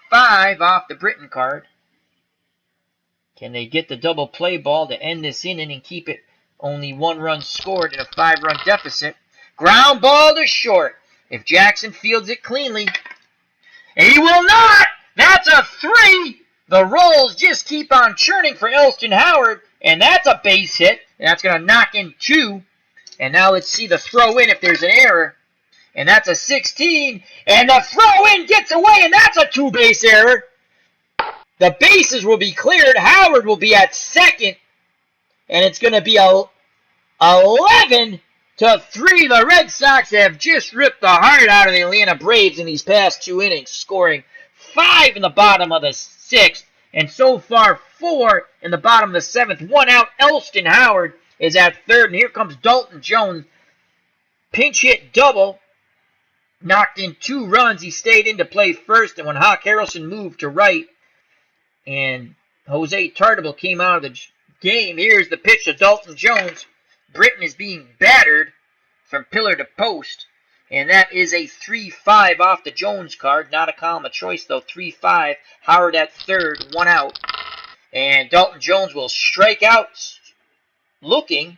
off the Britton card. Can they get the double play ball to end this inning and keep it only 1 run scored in a 5-run deficit? Ground ball to short. If Jackson fields it cleanly. And he will not! That's a 3! The rolls just keep on churning for Elston Howard. And that's a base hit. And that's going to knock in 2. And now let's see the throw in if there's an error. And that's a 16. And the throw in gets away, and that's a 2-base error. The bases will be cleared. Howard will be at second. And it's going to be 11-3. The Red Sox have just ripped the heart out of the Atlanta Braves in these past 2 innings, scoring 5 in the bottom of the 6th. And so far, 4 in the bottom of the 7th. 1 out. Elston Howard is at third. And here comes Dalton Jones. Pinch hit double. Knocked in 2 runs. He stayed in to play first. And when Hawk Harrelson moved to right and Jose Tartabull came out of the game, here's the pitch to Dalton Jones. Britton is being battered from pillar to post. And that is a 3-5 off the Jones card. Not a column of choice, though. 3-5. Howard at third. 1 out. And Dalton Jones will strike out looking.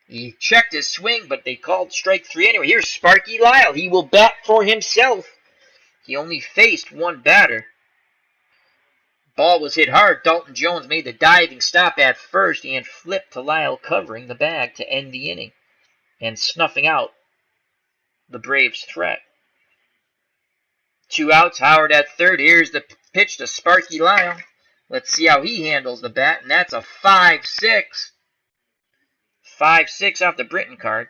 He checked his swing, but they called strike 3 anyway. Here's Sparky Lyle. He will bat for himself. He only faced 1 batter. Ball was hit hard. Dalton Jones made the diving stop at first and flipped to Lyle covering the bag to end the inning and snuffing out the Braves' threat. 2 outs. Howard at third. Here's the pitch to Sparky Lyle. Let's see how he handles the bat, and that's a 5-6. 5-6 off the Britton card.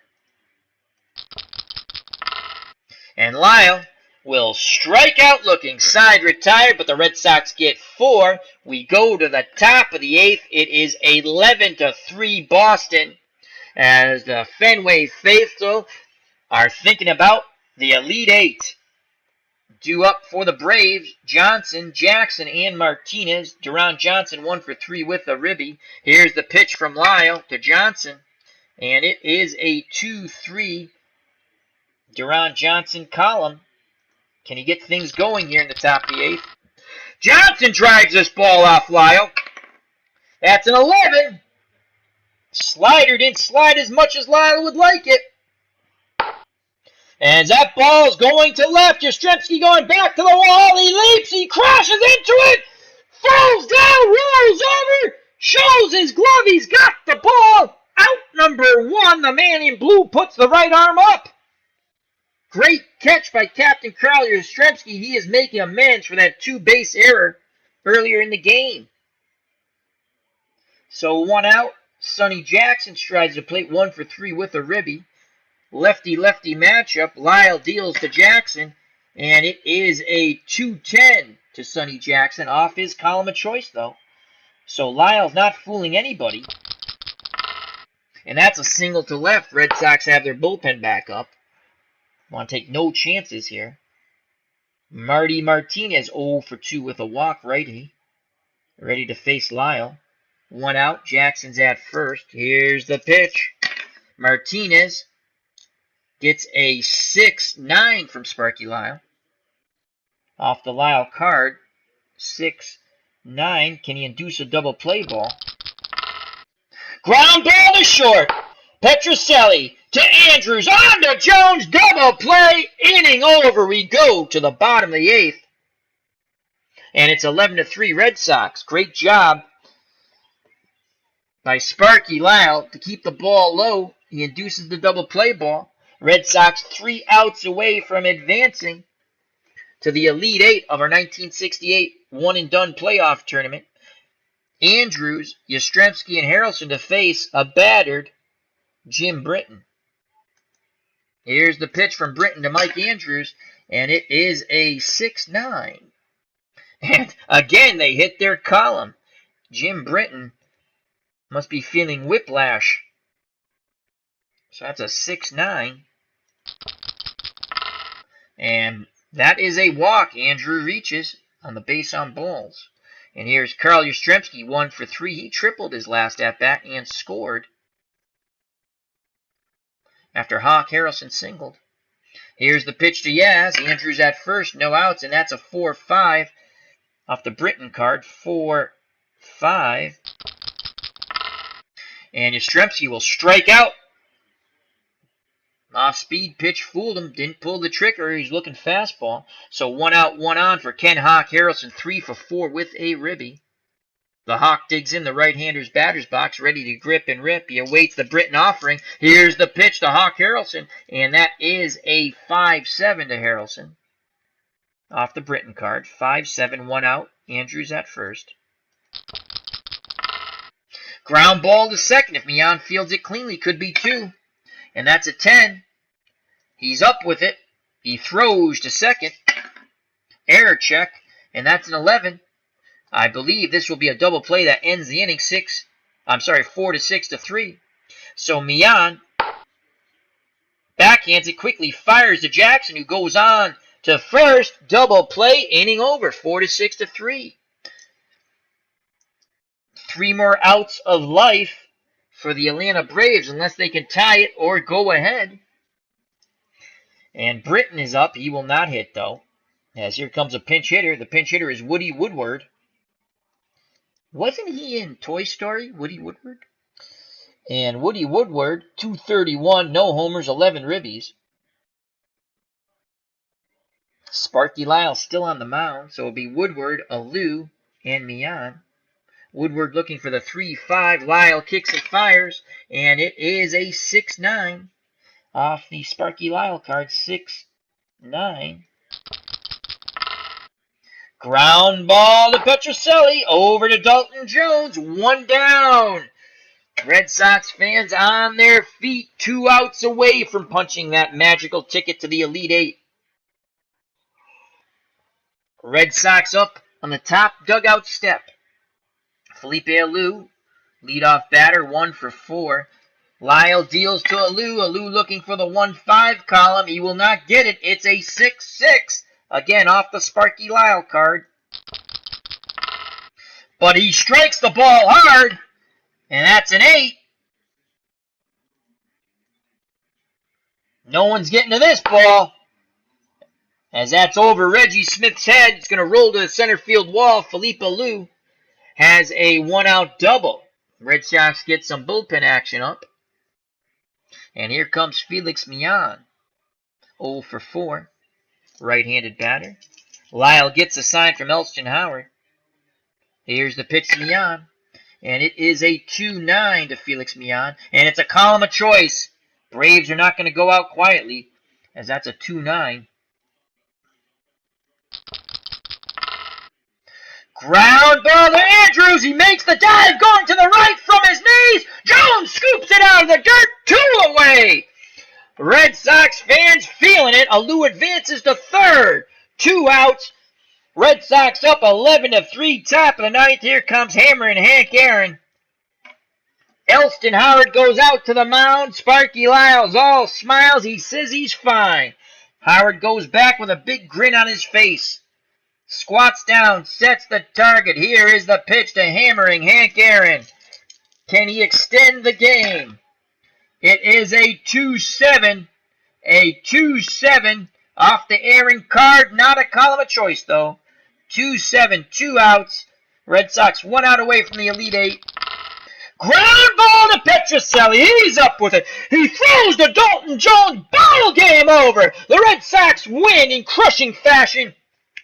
And Lyle will strike out looking. Side retired, but the Red Sox get 4. We go to the top of the 8th. It is 11-3 Boston as the Fenway faithful are thinking about the Elite 8. Due up for the Braves, Johnson, Jackson, and Martinez. Deron Johnson 1 for 3 with a ribby. Here's the pitch from Lyle to Johnson. And it is a 2-3 Deron Johnson column. Can he get things going here in the top of the 8th? Johnson drives this ball off Lyle. That's an 11. Slider didn't slide as much as Lyle would like it. And that ball's going to left. Yastrzemski going back to the wall. He leaps. He crashes into it. Falls down. Rolls over. Shows his glove. He's got the ball. Out number 1. The man in blue puts the right arm up. Great catch by Captain Crowley Yastrzemski. He is making amends for that 2-base error earlier in the game. So 1 out. Sonny Jackson strides the plate 1 for 3 with a ribby. Lefty-lefty matchup. Lyle deals to Jackson. And it is a 2-10 to Sonny Jackson off his column of choice, though. So Lyle's not fooling anybody. And that's a single to left. Red Sox have their bullpen back up. Want to take no chances here. Marty Martinez 0 for 2 with a walk righty. Ready to face Lyle. 1 out. Jackson's at first. Here's the pitch. Martinez gets a 6-9 from Sparky Lyle. Off the Lyle card. 6-9. Can he induce a double play ball? Ground ball to short. Petrocelli to Andrews. On to Jones. Double play. Inning over. We go to the bottom of the 8th. And it's 11-3 Red Sox. Great job by Sparky Lyle to keep the ball low. He induces the double play ball. Red Sox 3 outs away from advancing to the Elite 8 of our 1968 one-and-done playoff tournament. Andrews, Yastrzemski, and Harrelson to face a battered Jim Britton. Here's the pitch from Britton to Mike Andrews, and it is a 6-9. And again, they hit their column. Jim Britton must be feeling whiplash. So that's a 6-9. And that is a walk. Andrew reaches on the base on balls. And here's Carl Yastrzemski, 1 for 3. He tripled his last at-bat and scored after Hawk Harrelson singled. Here's the pitch to Yaz. Andrews at first, no outs, and that's a 4-5 off the Britton card. 4-5. And Yastrzemski will strike out. Off-speed pitch fooled him. Didn't pull the trigger. He's looking fastball. So 1 out, 1 on for Ken Hawk Harrelson. 3 for 4 with a ribby. The Hawk digs in the right-hander's batter's box, ready to grip and rip. He awaits the Britton offering. Here's the pitch to Hawk Harrelson, and that is a 5-7 to Harrelson. Off the Britton card. 5-7, 1 out. Andrews at first. Ground ball to second. If Mian fields it cleanly, could be 2. And that's a 10. He's up with it. He throws to second. Error check, and that's an 11. I believe this will be a double play that ends the inning 4-6 to 3. So Mian backhands it quickly, fires to Jackson, who goes on to first. Double play, inning over, 4-6 to 3. 3 more outs of life for the Atlanta Braves unless they can tie it or go ahead. And Britton is up. He will not hit, though, as here comes a pinch hitter. The pinch hitter is Woody Woodward. Wasn't he in Toy Story, Woody Woodward? And Woody Woodward, 231, no homers, 11 ribbies. Sparky Lyle still on the mound, so it'll be Woodward, Alou, and Mian. Woodward looking for the 3-5. Lyle kicks and fires, and it is a 6-9 off the Sparky Lyle card. 6-9. Ground ball to Petrocelli, over to Dalton Jones, 1 down. Red Sox fans on their feet, 2 outs away from punching that magical ticket to the Elite Eight. Red Sox up on the top dugout step. Felipe Alou, leadoff batter, 1 for 4. Lyle deals to Alou. Alou looking for the 1-5 column. He will not get it. It's a 6-6. Again, off the Sparky Lyle card. But he strikes the ball hard, and that's an 8. No one's getting to this ball. As that's over Reggie Smith's head, it's going to roll to the center field wall. Felipe Alou has a 1-out double. Red Sox get some bullpen action up. And here comes Felix Mian. 0 for 4. Right-handed batter. Lyle gets a sign from Elston Howard. Here's the pitch to Mian. And it is a 2-9 to Felix Mian. And it's a column of choice. Braves are not going to go out quietly, as that's a 2-9. Ground ball to Andrews. He makes the dive, going to the right from his knees. Jones scoops it out of the dirt. 2 away. Red Sox fans feeling it. Alou advances to third. 2 outs. Red Sox up 11-3. Top of the 9th. Here comes hammering Hank Aaron. Elston Howard goes out to the mound. Sparky Lyles all smiles. He says he's fine. Howard goes back with a big grin on his face. Squats down, sets the target. Here is the pitch to hammering Hank Aaron. Can he extend the game? It is a 2-7. A 2-7 off the Aaron card. Not a column of choice, though. 2-7, 2 outs. Red Sox 1 out away from the Elite Eight. Ground ball to Petrocelli. He's up with it. He throws to Dalton Jones. Ball game over. The Red Sox win in crushing fashion.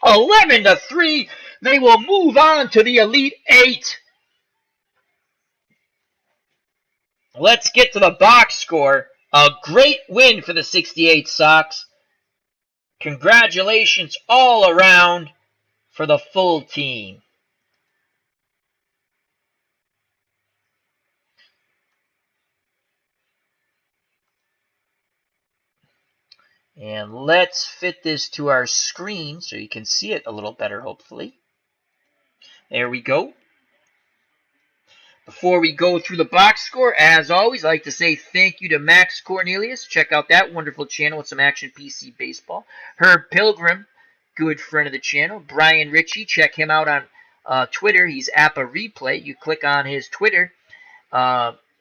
11-3. They will move on to the Elite Eight. Let's get to the box score. A great win for the 68 Sox. Congratulations all around for the full team. And let's fit this to our screen so you can see it a little better, hopefully. There we go. Before we go through the box score, as always, I'd like to say thank you to Max Cornelius. Check out that wonderful channel with some action PC baseball. Herb Pilgrim, good friend of the channel. Brian Ritchie, check him out on Twitter. He's Appa Replay. You click on his Twitter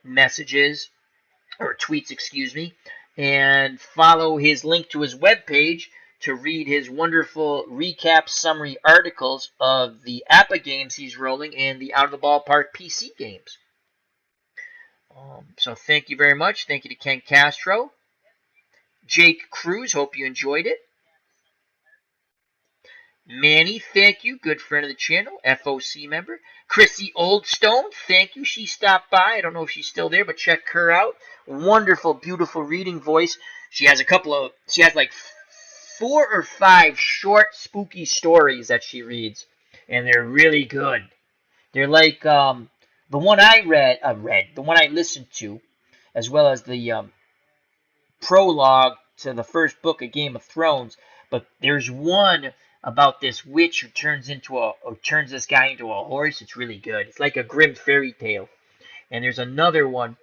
messages, or tweets, excuse me, and follow his link to his webpage to read his wonderful recap summary articles of the APA games he's rolling and the Out of the Ballpark PC games. So thank you very much. Thank you to Ken Castro. Jake Cruz, hope you enjoyed it. Manny, thank you. Good friend of the channel, FOC member. Chrissy Oldstone, thank you. She stopped by. I don't know if she's still there, but check her out. Wonderful, beautiful reading voice. She has like 4 or 5 short, spooky stories that she reads, and they're really good. They're like the one I the one I listened to, as well as the prologue to the first book of Game of Thrones. But there's one about this witch who turns this guy into a horse. It's really good. It's like a grim fairy tale. And there's another one.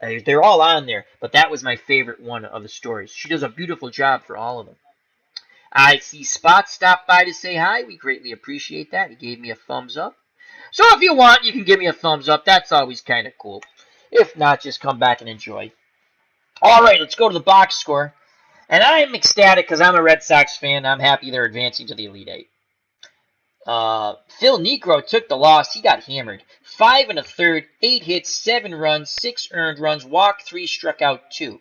They're all on there, but that was my favorite one of the stories. She does a beautiful job for all of them. I see Spot stopped by to say hi. We greatly appreciate that. He gave me a thumbs up. So if you want, you can give me a thumbs up. That's always kind of cool. If not, just come back and enjoy. All right, let's go to the box score. And I'm ecstatic because I'm a Red Sox fan. I'm happy they're advancing to the Elite Eight. Phil Niekro took the loss. He got hammered. 5 1/3, 8 hits, 7 runs, 6 earned runs, walked 3, struck out 2.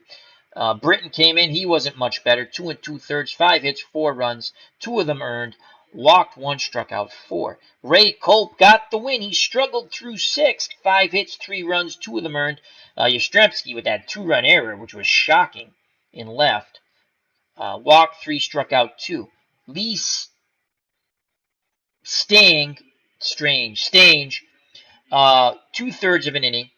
Britton came in. He wasn't much better. 2 2/3, 5 hits, 4 runs, 2 of them earned, walked 1, struck out 4. Ray Culp got the win. He struggled through 6, 5 hits, 3 runs, 2 of them earned. Yastrzemski with that 2-run error, which was shocking, in left. Walked 3, struck out 2. Lee Stange, 2/3 of an inning,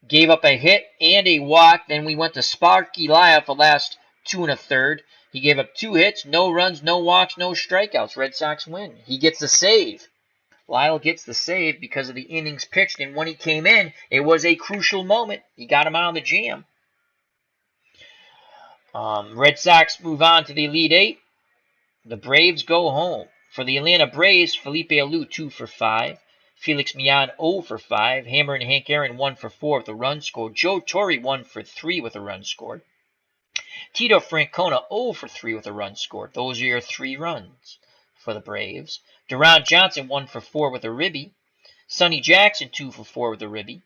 gave up a hit and a walk. Then we went to Sparky Lyle for the last 2 1/3. He gave up 2 hits, no runs, no walks, no strikeouts. Red Sox win. He gets the save. Lyle gets the save because of the innings pitched, and when he came in, it was a crucial moment. He got him out of the jam. Red Sox move on to the Elite Eight. The Braves go home. For the Atlanta Braves, Felipe Alou 2 for 5. Felix Millan 0 for 5. Hammer and Hank Aaron 1 for 4 with a run scored. Joe Torre 1 for 3 with a run scored. Tito Francona 0 for 3 with a run scored. Those are your 3 runs for the Braves. Deron Johnson 1 for 4 with a ribby. Sonny Jackson 2 for 4 with a ribby.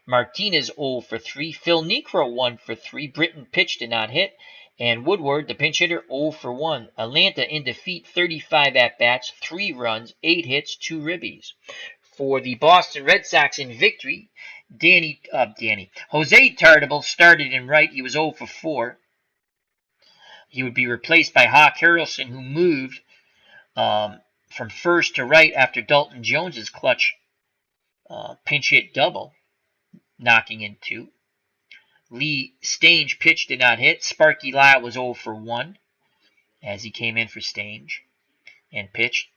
Martinez 0 for 3. Phil Niekro 1 for 3. Britton pitch did not hit. And Woodward, the pinch hitter, 0 for 1. Atlanta in defeat, 35 at-bats, 3 runs, 8 hits, 2 ribbies. For the Boston Red Sox in victory, Jose Tartabull started in right. He was 0 for 4. He would be replaced by Hawk Harrelson, who moved from first to right after Dalton Jones's clutch pinch hit double, knocking in 2. Lee Stange pitch did not hit. Sparky Lyle was 0 for 1 as he came in for Stange and pitched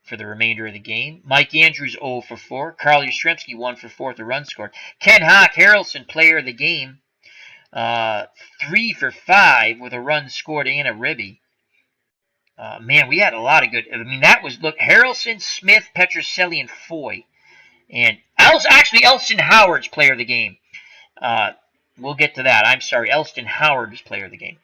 for the remainder of the game. Mike Andrews 0 for 4. Carl Yastrzemski 1 for 4 with a run scored. Ken Hawk Harrelson, player of the game, 3 for 5 with a run scored and a ribby. Man, we had a lot of good. I mean, that was, look, Harrelson, Smith, Petrocelli, and Foy. And Elston Howard's player of the game. We'll get to that. I'm sorry. Elston Howard was player of the game.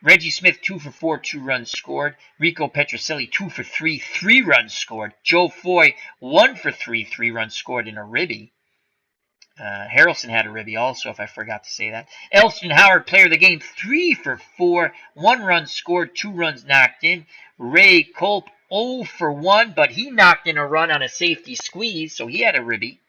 Reggie Smith, 2 for 4, 2 runs scored. Rico Petrocelli, 2 for 3, 3 runs scored. Joe Foy, 1 for 3, 3 runs scored in a ribby. Harrelson had a ribby also, if I forgot to say that. Elston Howard, player of the game, 3 for 4, 1 run scored, 2 runs knocked in. Ray Culp, 0 for 1, but he knocked in a run on a safety squeeze, so he had a ribby.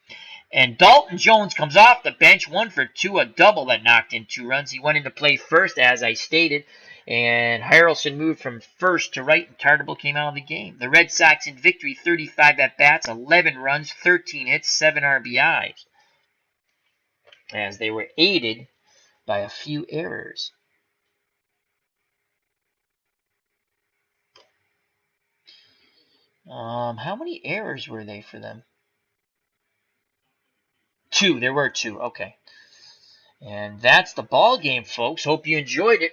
And Dalton Jones comes off the bench, 1 for 2, a double that knocked in 2 runs. He went into play first, as I stated, and Harrelson moved from first to right, and Tartabull came out of the game. The Red Sox in victory, 35 at-bats, 11 runs, 13 hits, 7 RBIs, as they were aided by a few errors. How many errors were they for them? 2. There were 2. Okay. And that's the ball game, folks. Hope you enjoyed it.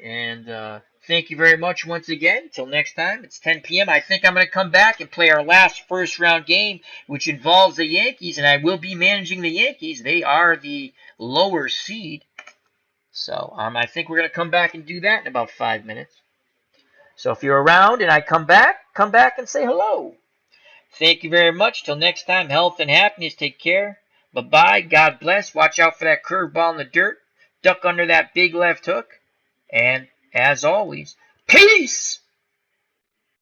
And thank you very much once again. Till next time, it's 10 p.m. I think I'm going to come back and play our last first round game, which involves the Yankees, and I will be managing the Yankees. They are the lower seed. So I think we're going to come back and do that in about 5 minutes. So if you're around and I come back and say hello. Thank you very much. Till next time, health and happiness. Take care. Bye-bye. God bless. Watch out for that curveball in the dirt. Duck under that big left hook. And as always, peace!